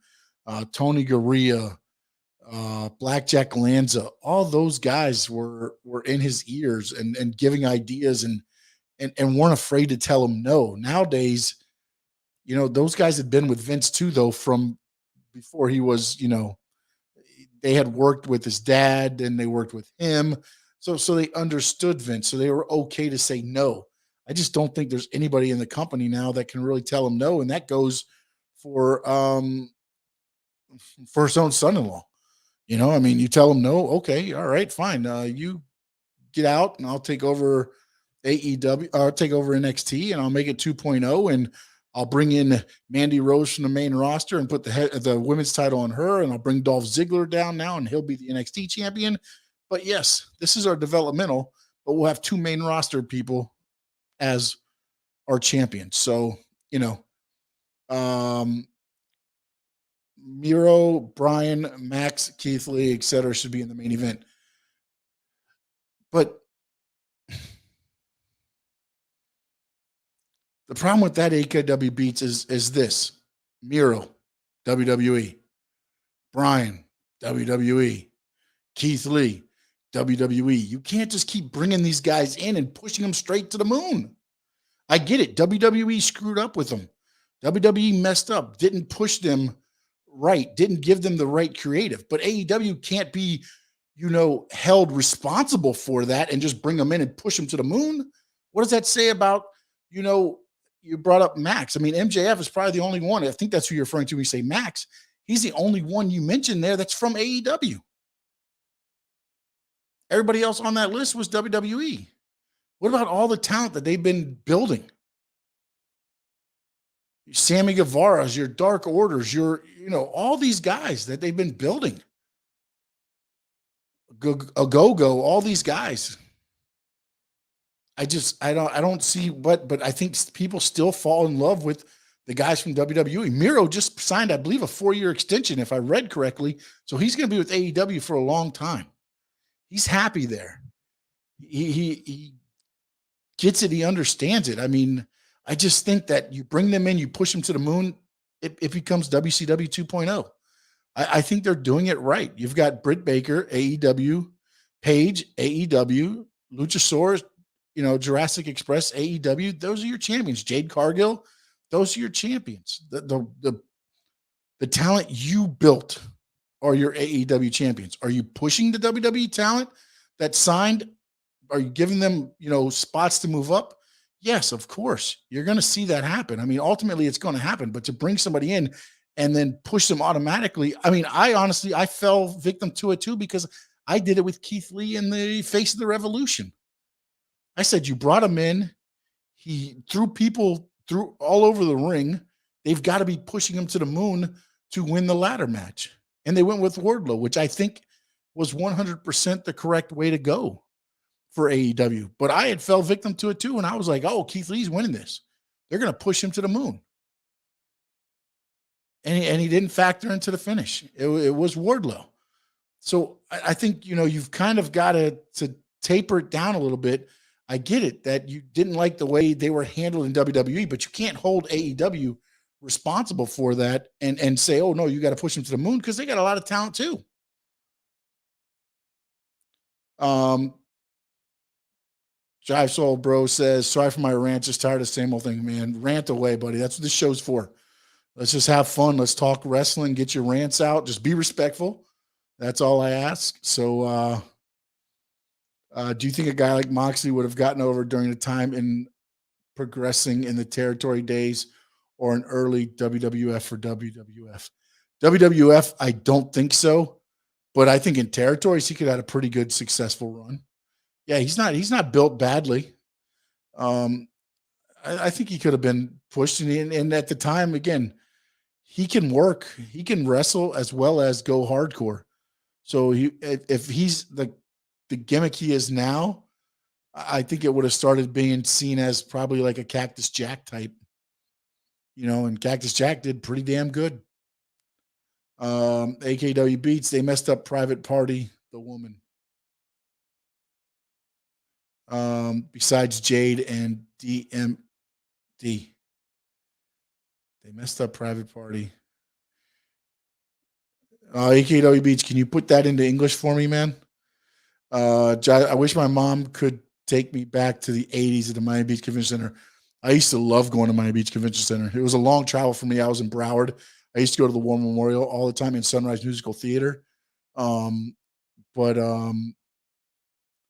Tony Garea, Blackjack Lanza. All those guys were in his ears and giving ideas and weren't afraid to tell him no. Nowadays, those guys had been with Vince too, though, from before he was, they had worked with his dad and they worked with him. So they understood Vince. So they were okay to say no. I just don't think there's anybody in the company now that can really tell him no. And that goes for his own son-in-law. You tell him no. Okay. All right, fine. You get out and I'll take over AEW, I'll take over NXT and I'll make it 2.0 and I'll bring in Mandy Rose from the main roster and put the women's title on her, and I'll bring Dolph Ziggler down now, and he'll be the NXT champion. But yes, this is our developmental, but we'll have 2 main roster people as our champions. So, Miro, Brian, Max, Keith Lee, etc. should be in the main event. But the problem with that AEW beats is this. Miro, WWE. Brian, WWE. Keith Lee, WWE. You can't just keep bringing these guys in and pushing them straight to the moon. I get it. WWE screwed up with them. WWE messed up, didn't push them right, didn't give them the right creative. But AEW can't be, held responsible for that and just bring them in and push them to the moon. What does that say about, you brought up Max? I mean, MJF is probably the only one. I think that's who you're referring to when you say Max. He's the only one you mentioned there that's from AEW. Everybody else on that list was WWE. What about all the talent that they've been building? Sammy Guevara's, your Dark Orders, all these guys that they've been building. A Go-Go, all these guys. I don't see but I think people still fall in love with the guys from WWE. Miro just signed, I believe, a 4-year extension, if I read correctly. So he's going to be with AEW for a long time. He's happy there. He gets it. He understands it. I mean, I just think that you bring them in, you push them to the moon, it becomes WCW 2.0. I think they're doing it right. You've got Britt Baker, AEW, Paige, AEW, Luchasaurus, Jurassic Express, AEW. Those are your champions. Jade Cargill, those are your champions. The talent you built are your AEW champions. Are you pushing the WWE talent that signed? Are you giving them, spots to move up? Yes, of course. You're going to see that happen. I mean, ultimately it's going to happen, but to bring somebody in and then push them automatically. I mean, I fell victim to it too, because I did it with Keith Lee in the Face of the Revolution. I said, you brought him in. He threw people through all over the ring. They've got to be pushing him to the moon to win the ladder match. And they went with Wardlow, which I think was 100% the correct way to go for AEW. But I had fell victim to it too. And I was like, oh, Keith Lee's winning this. They're going to push him to the moon. And he didn't factor into the finish. It was Wardlow. So I think, you've kind of got to taper it down a little bit. I get it that you didn't like the way they were handled in WWE, but you can't hold AEW responsible for that and say, oh no, you got to push them to the moon, because they got a lot of talent too. Jive Soul Bro says, sorry for my rant, just tired of the same old thing, man. Rant away, buddy. That's what this show's for. Let's just have fun. Let's talk wrestling, get your rants out. Just be respectful. That's all I ask. So, do you think a guy like Moxley would have gotten over during the time in progressing in the territory days, or an early WWF or WWF? WWF, I don't think so, but I think in territories he could have had a pretty good successful run. Yeah, he's not built badly. I think he could have been pushed, and at the time, again, he can work, he can wrestle as well as go hardcore. So if he's the gimmick he is now, I think it would have started being seen as probably like a Cactus Jack type, and Cactus Jack did pretty damn good. AKW beats, they messed up Private Party, the woman. Besides Jade and DMD, they messed up Private Party. AKW beats, can you put that into English for me, man? I wish my mom could take me back to the 80s at the Miami Beach Convention Center. I used to love going to Miami Beach Convention Center. It was a long travel for me. I was in Broward. I used to go to the War Memorial all the time in Sunrise Musical Theater. But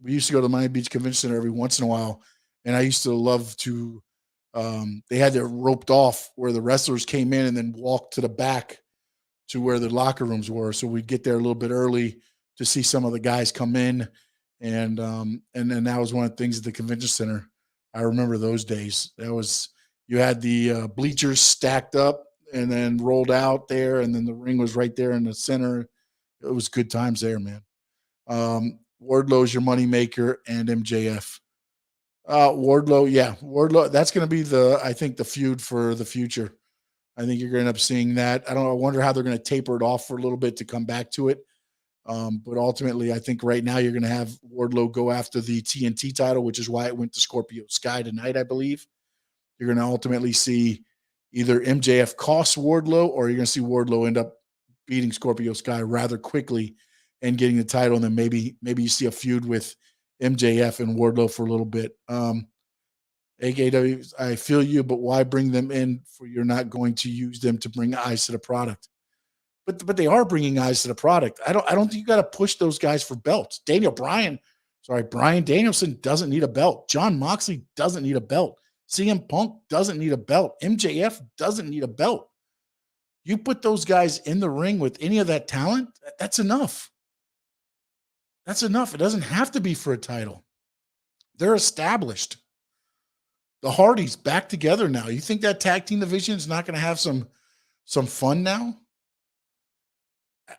we used to go to the Miami Beach Convention Center every once in a while. And I used to love to, they had it roped off where the wrestlers came in and then walked to the back to where the locker rooms were. So we'd get there a little bit early to see some of the guys come in. And then that was one of the things at the convention center. I remember those days. That was, You had the bleachers stacked up and then rolled out there, and then the ring was right there in the center. It was good times there, man. Wardlow's your moneymaker, and MJF. Wardlow, yeah, Wardlow. That's going to be I think the feud for the future. I think you're going to end up seeing that. I don't know. I wonder how they're going to taper it off for a little bit to come back to it. But ultimately, I think right now you're going to have Wardlow go after the TNT title, which is why it went to Scorpio Sky tonight, I believe. You're going to ultimately see either MJF cost Wardlow, or you're going to see Wardlow end up beating Scorpio Sky rather quickly and getting the title. And then maybe you see a feud with MJF and Wardlow for a little bit. AKW, I feel you, but why bring them in for you're not going to use them to bring eyes to the product? But they are bringing eyes to the product. I don't think you got to push those guys for belts. Bryan Danielson doesn't need a belt. Jon Moxley doesn't need a belt. CM Punk doesn't need a belt. MJF doesn't need a belt. You put those guys in the ring with any of that talent, that's enough. That's enough. It doesn't have to be for a title. They're established. The Hardys back together now. You think that tag team division is not going to have some fun now?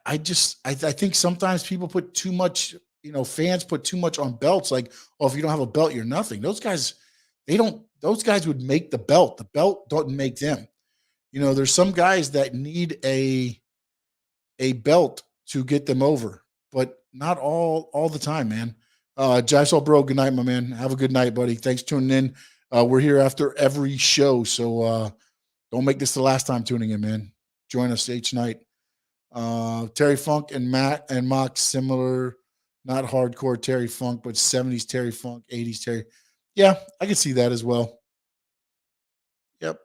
I think sometimes people put too much, fans put too much on belts. Like, oh, if you don't have a belt, you're nothing. Those guys would make the belt. The belt doesn't make them. There's some guys that need a belt to get them over, but not all the time, man. Jysol Bro, good night, my man. Have a good night, buddy. Thanks for tuning in. We're here after every show, so don't make this the last time tuning in, man. Join us each night. Terry Funk and Matt and Mox, similar, not hardcore Terry Funk, but 70s Terry Funk, 80s Terry. Yeah, I can see that as well. Yep.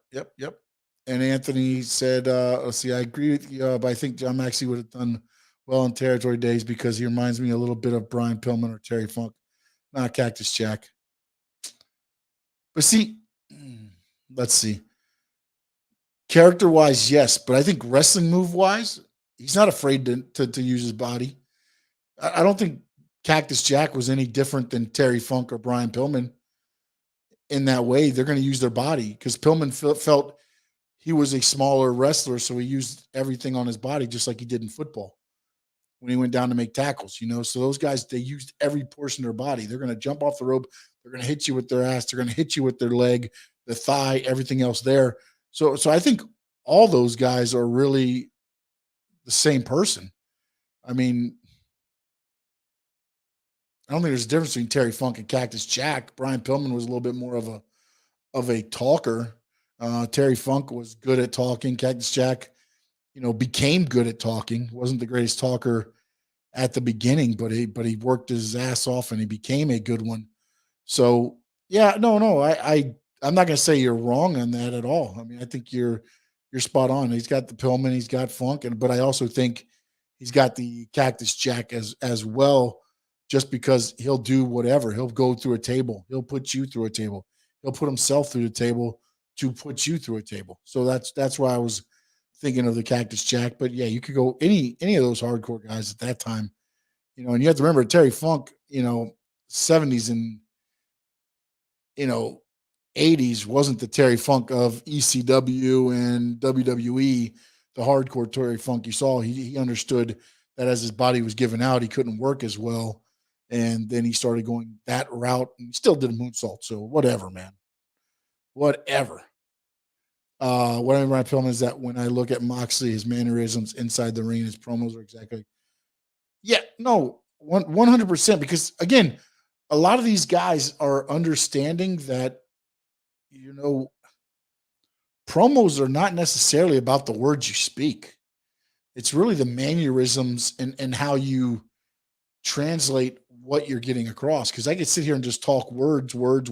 And Anthony said, let's see, I agree with you, but I think John Maxey would have done well in Territory Days because he reminds me a little bit of Brian Pillman or Terry Funk, not Cactus Jack. But see, let's see. Character-wise, yes, but I think wrestling move-wise, he's not afraid to use his body. I don't think Cactus Jack was any different than Terry Funk or Brian Pillman in that way. They're going to use their body because Pillman felt he was a smaller wrestler, so he used everything on his body just like he did in football when he went down to make tackles, So those guys, they used every portion of their body. They're going to jump off the rope. They're going to hit you with their ass. They're going to hit you with their leg, the thigh, everything else there. So I think all those guys are really the same person. I mean, I don't think there's a difference between Terry Funk and Cactus Jack. Brian Pillman was a little bit more of a talker. Terry Funk was good at talking. Cactus Jack, became good at talking. Wasn't the greatest talker at the beginning, but he worked his ass off and he became a good one. So yeah, no, I'm not going to say you're wrong on that at all. I mean, I think you're spot on. He's got the Pillman, he's got Funk, but I also think he's got the Cactus Jack as well, just because he'll do whatever. He'll go through a table. He'll put you through a table. He'll put himself through the table to put you through a table. So that's why I was thinking of the Cactus Jack. But yeah, you could go any of those hardcore guys at that time, and you have to remember Terry Funk, 70s and 80s wasn't the Terry Funk of ECW and WWE, the hardcore Terry Funk you saw. He understood that as his body was giving out, he couldn't work as well. And then he started going that route and still did a moonsault. So whatever, man. Whatever. What I'm right feeling is that when I look at Moxley, his mannerisms inside the ring, his promos are exactly. Yeah, no, 100%. Because again, a lot of these guys are understanding that, promos are not necessarily about the words you speak. It's really the mannerisms and how you translate what you're getting across. Because I could sit here and just talk words. But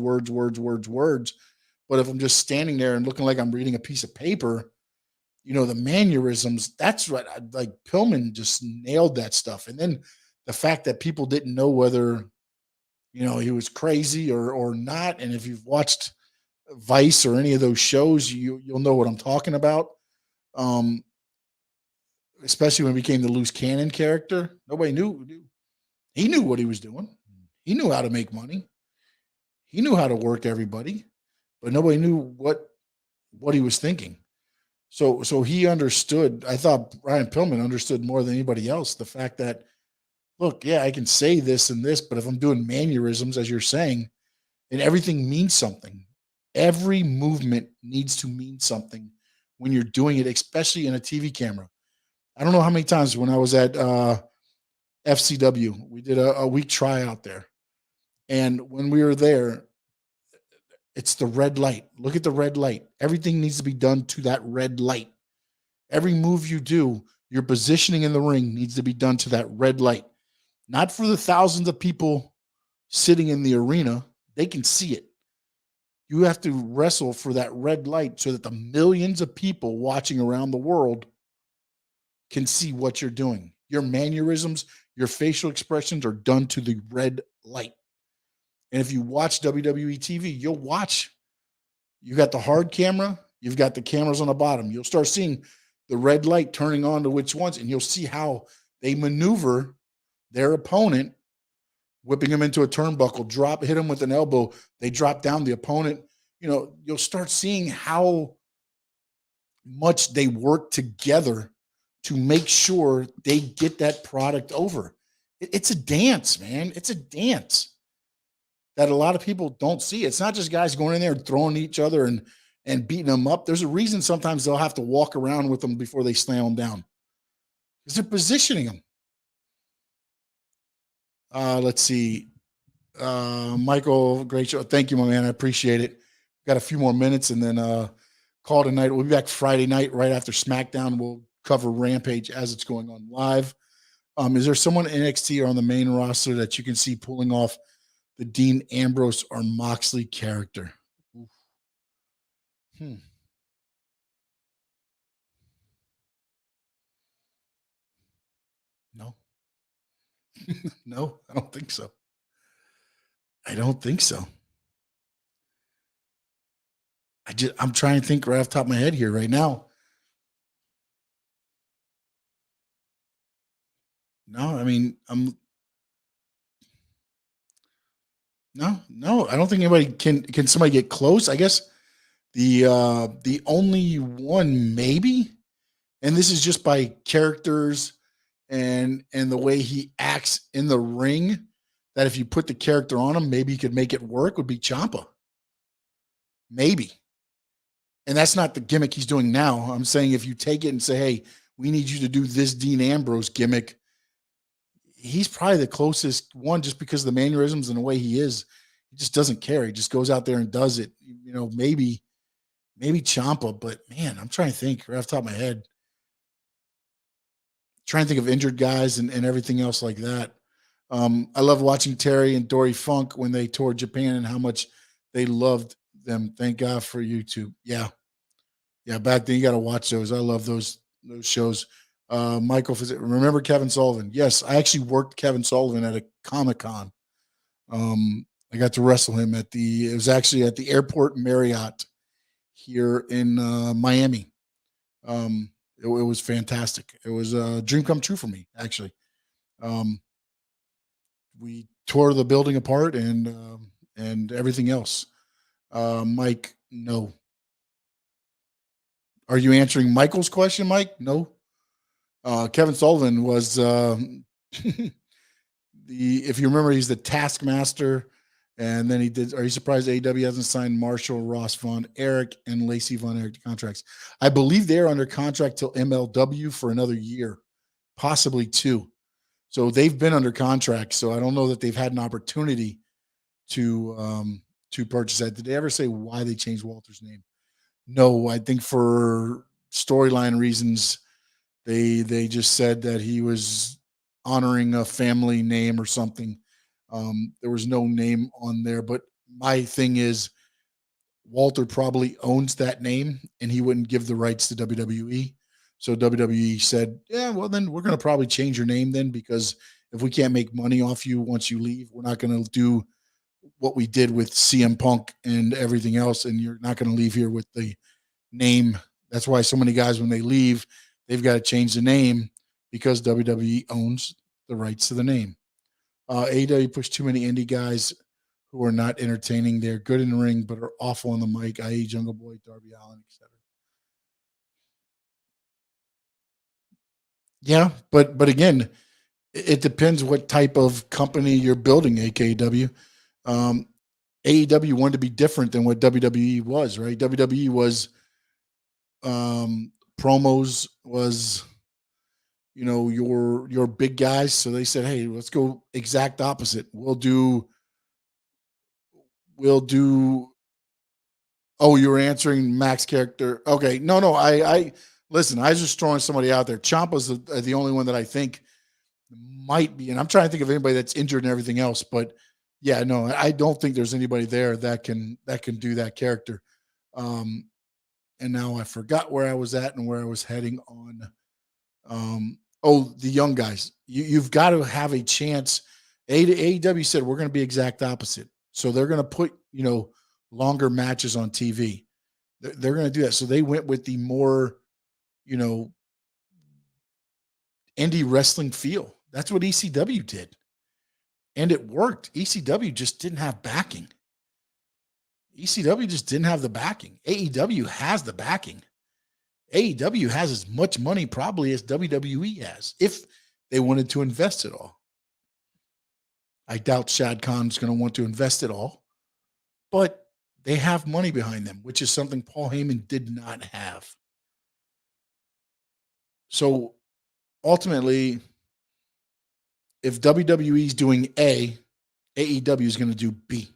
if I'm just standing there and looking like I'm reading a piece of paper, the mannerisms, that's what like Pillman just nailed that stuff. And then the fact that people didn't know whether, he was crazy or not. And if you've watched Vice or any of those shows, you'll know what I'm talking about. Especially when he became the loose cannon character. Nobody knew. He knew what he was doing. He knew how to make money. He knew how to work everybody, but nobody knew what what he was thinking. So he understood. I thought Brian Pillman understood more than anybody else the fact that, look, yeah, I can say this and this, but if I'm doing mannerisms, as you're saying, and everything means something, every movement needs to mean something when you're doing it, especially in a TV camera. I don't know how many times when I was at FCW, we did a week tryout there. And when we were there, it's the red light. Look at the red light. Everything needs to be done to that red light. Every move you do, your positioning in the ring needs to be done to that red light. Not for the thousands of people sitting in the arena. They can see it. You have to wrestle for that red light so that the millions of people watching around the world can see what you're doing. Your mannerisms, your facial expressions are done to the red light. And if you watch WWE TV, you'll watch. You got the hard camera, you've got the cameras on the bottom. You'll start seeing the red light turning on to which ones, and you'll see how they maneuver their opponent, whipping them into a turnbuckle, hit them with an elbow. They drop down the opponent. You'll start seeing how much they work together to make sure they get that product over. It's a dance, man. It's a dance that a lot of people don't see. It's not just guys going in there and throwing each other and beating them up. There's a reason sometimes they'll have to walk around with them before they slam them down, because they're positioning them. Let's see. Michael, great show. Thank you, my man. I appreciate it. Got a few more minutes and then call tonight. We'll be back Friday night right after SmackDown. We'll cover Rampage as it's going on live. Is there someone in NXT or on the main roster that you can see pulling off the Dean Ambrose or Moxley character? No. No, I don't think so. I don't think so. I'm trying to think right off the top of my head here right now. No, I mean, no, I don't think anybody can somebody get close. I guess the only one maybe, and this is just by characters and the way he acts in the ring, that if you put the character on him, maybe you could make it work, would be Ciampa. Maybe. And that's not the gimmick he's doing now. I'm saying if you take it and say, hey, we need you to do this Dean Ambrose gimmick, he's probably the closest one just because of the mannerisms and the way he is. He just doesn't care. He just goes out there and does it. Maybe Ciampa, but man, I'm trying to think right off the top of my head. Trying to think of injured guys and everything else like that. I love watching Terry and Dory Funk when they toured Japan and how much they loved them. Thank God for YouTube. Yeah. Back then you got to watch those. I love those shows. Michael, remember Kevin Sullivan? Yes, I actually worked Kevin Sullivan at a Comic-Con. I got to wrestle him it was actually at the Airport Marriott here in Miami. It was fantastic. It was a dream come true for me, actually. We tore the building apart and everything else. Mike, no. Are you answering Michael's question, Mike? No. Kevin Sullivan was if you remember, he's the Taskmaster, and then he did. Are you surprised AEW hasn't signed Marshall, Ross Von Erich, and Lacey Von Erich to contracts? I believe they're under contract till MLW for another year, possibly 2. So they've been under contract. So I don't know that they've had an opportunity to purchase that. Did they ever say why they changed Walter's name? No, I think for storyline reasons, they just said that he was honoring a family name or something. There was no name on there, but my thing is Walter probably owns that name and he wouldn't give the rights to WWE. So WWE said, yeah, well, then we're going to probably change your name then, because if we can't make money off you once you leave, we're not going to do what we did with CM Punk and everything else. And you're not going to leave here with the name. That's why so many guys, when they leave, they've got to change the name because WWE owns the rights to the name. AEW pushed too many indie guys who are not entertaining. They're good in the ring, but are awful on the mic, i.e. Jungle Boy, Darby Allin, etc. Yeah, but again, it depends what type of company you're building, AKW. AEW wanted to be different than what WWE was, right? WWE was promos, was your big guys. So they said, hey, let's go exact opposite. We'll do. Oh, you were answering Mac's character. Okay. No. I listen, I was just throwing somebody out there. Ciampa's the only one that I think might be, and I'm trying to think of anybody that's injured and everything else, but yeah, no, I don't think there's anybody there that can do that character. And now I forgot where I was at and where I was heading on. The young guys. You've got to have a chance. AEW said we're going to be exact opposite. So they're going to put, longer matches on TV. They're going to do that. So they went with the more, indie wrestling feel. That's what ECW did. And it worked. ECW just didn't have backing. ECW just didn't have the backing. AEW has the backing. AEW has as much money probably as WWE has, if they wanted to invest it all. I doubt Shad Khan's going to want to invest it all, but they have money behind them, which is something Paul Heyman did not have. So ultimately, if WWE is doing A, AEW is going to do B.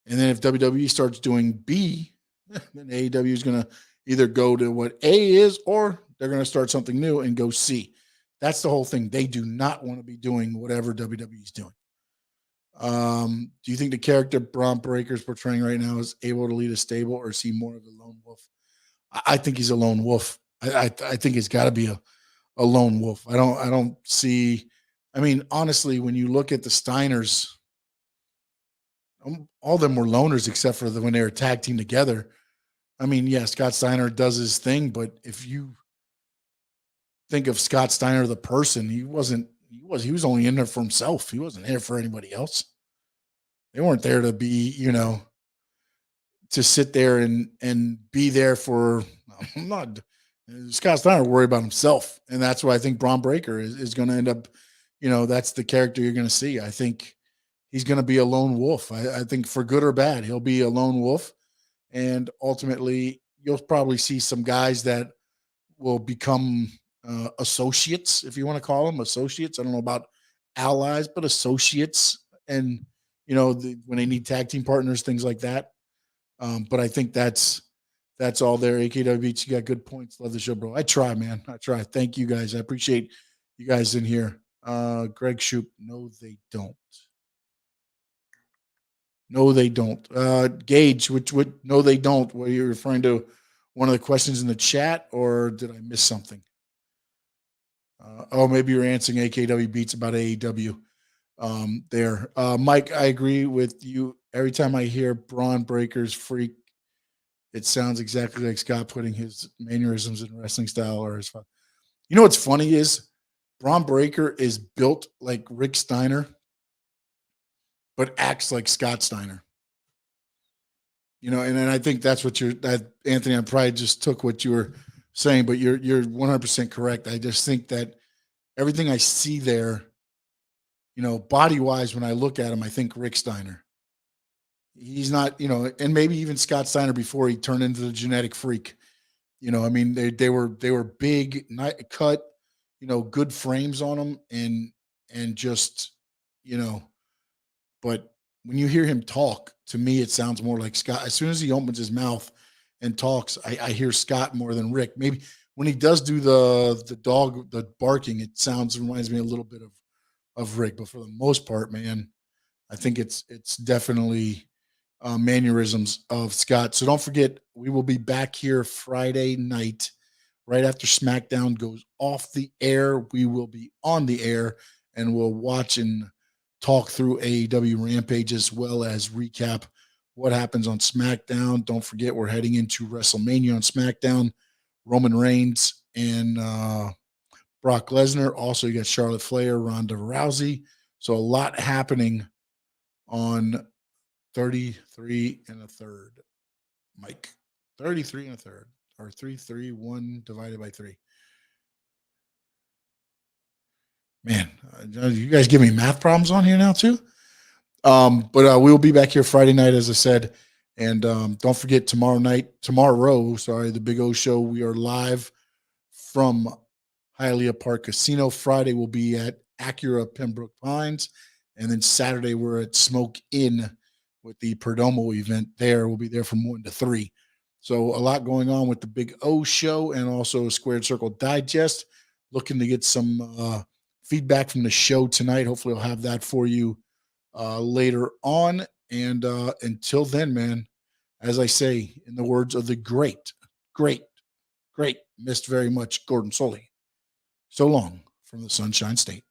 And then if WWE starts doing B, then AEW is going to either go to what A is, or they're going to start something new and go C. That's the whole thing. They do not want to be doing whatever WWE is doing. Do you think the character Braun Breaker is portraying right now is able to lead a stable, or see more of a lone wolf? I think he's a lone wolf. I think it's got to be a lone wolf. I don't see. I mean, honestly, when you look at the Steiners, all of them were loners except for when they were tag team together. I mean, yeah, Scott Steiner does his thing, but if you think of Scott Steiner the person, he was only in there for himself. He wasn't here for anybody else. They weren't there to be, to sit there and be there for. I'm not. Scott Steiner worried about himself, and that's why I think Braun Breaker is going to end up. That's the character you're going to see. I think he's going to be a lone wolf. I think for good or bad, he'll be a lone wolf. And ultimately, you'll probably see some guys that will become associates, if you want to call them associates. I don't know about allies, but associates. And, when they need tag team partners, things like that. But I think that's all there. AKW Beats, you got good points. Love the show, bro. I try, man. I try. Thank you guys. I appreciate you guys in here. Greg Shoup, no, they don't. No, they don't. Gage, which would no, they don't. Were you referring to one of the questions in the chat, or did I miss something? Maybe you're answering AKW Beats about AEW. There, Mike, I agree with you. Every time I hear Braun Breaker's freak, it sounds exactly like Scott putting his mannerisms in wrestling style or his. What's funny is Braun Breaker is built like Rick Steiner, but acts like Scott Steiner. And I think that's what Anthony, I probably just took what you were saying, but you're 100% correct. I just think that everything I see there, body-wise, when I look at him, I think Rick Steiner. He's not, and maybe even Scott Steiner before he turned into the genetic freak. I mean, they were big, cut, good frames on them, and just, but when you hear him talk, to me, it sounds more like Scott. As soon as he opens his mouth and talks, I hear Scott more than Rick. Maybe when he does do the barking, it reminds me a little bit of Rick. But for the most part, man, I think it's definitely mannerisms of Scott. So don't forget, we will be back here Friday night, right after SmackDown goes off the air. We will be on the air, and we'll watch and talk through AEW Rampage as well as recap what happens on SmackDown. Don't forget, we're heading into WrestleMania on SmackDown. Roman Reigns and Brock Lesnar. Also, you got Charlotte Flair, Ronda Rousey. So a lot happening on 33 and a third. Mike, 33 and a third, or 331 divided by 3. Man, you guys give me math problems on here now too. But we'll be back here Friday night, as I said. And don't forget tomorrow, the Big O show. We are live from Hialeah Park Casino. Friday we'll be at Acura Pembroke Pines. And then Saturday we're at Smoke Inn with the Perdomo event there. We'll be there from 1 to 3. So a lot going on with the Big O show and also Squared Circle Digest. Looking to get some feedback from the show tonight. Hopefully I'll have that for you later on. And until then, man, as I say, in the words of the great, missed very much Gordon Sully, so long from the Sunshine State.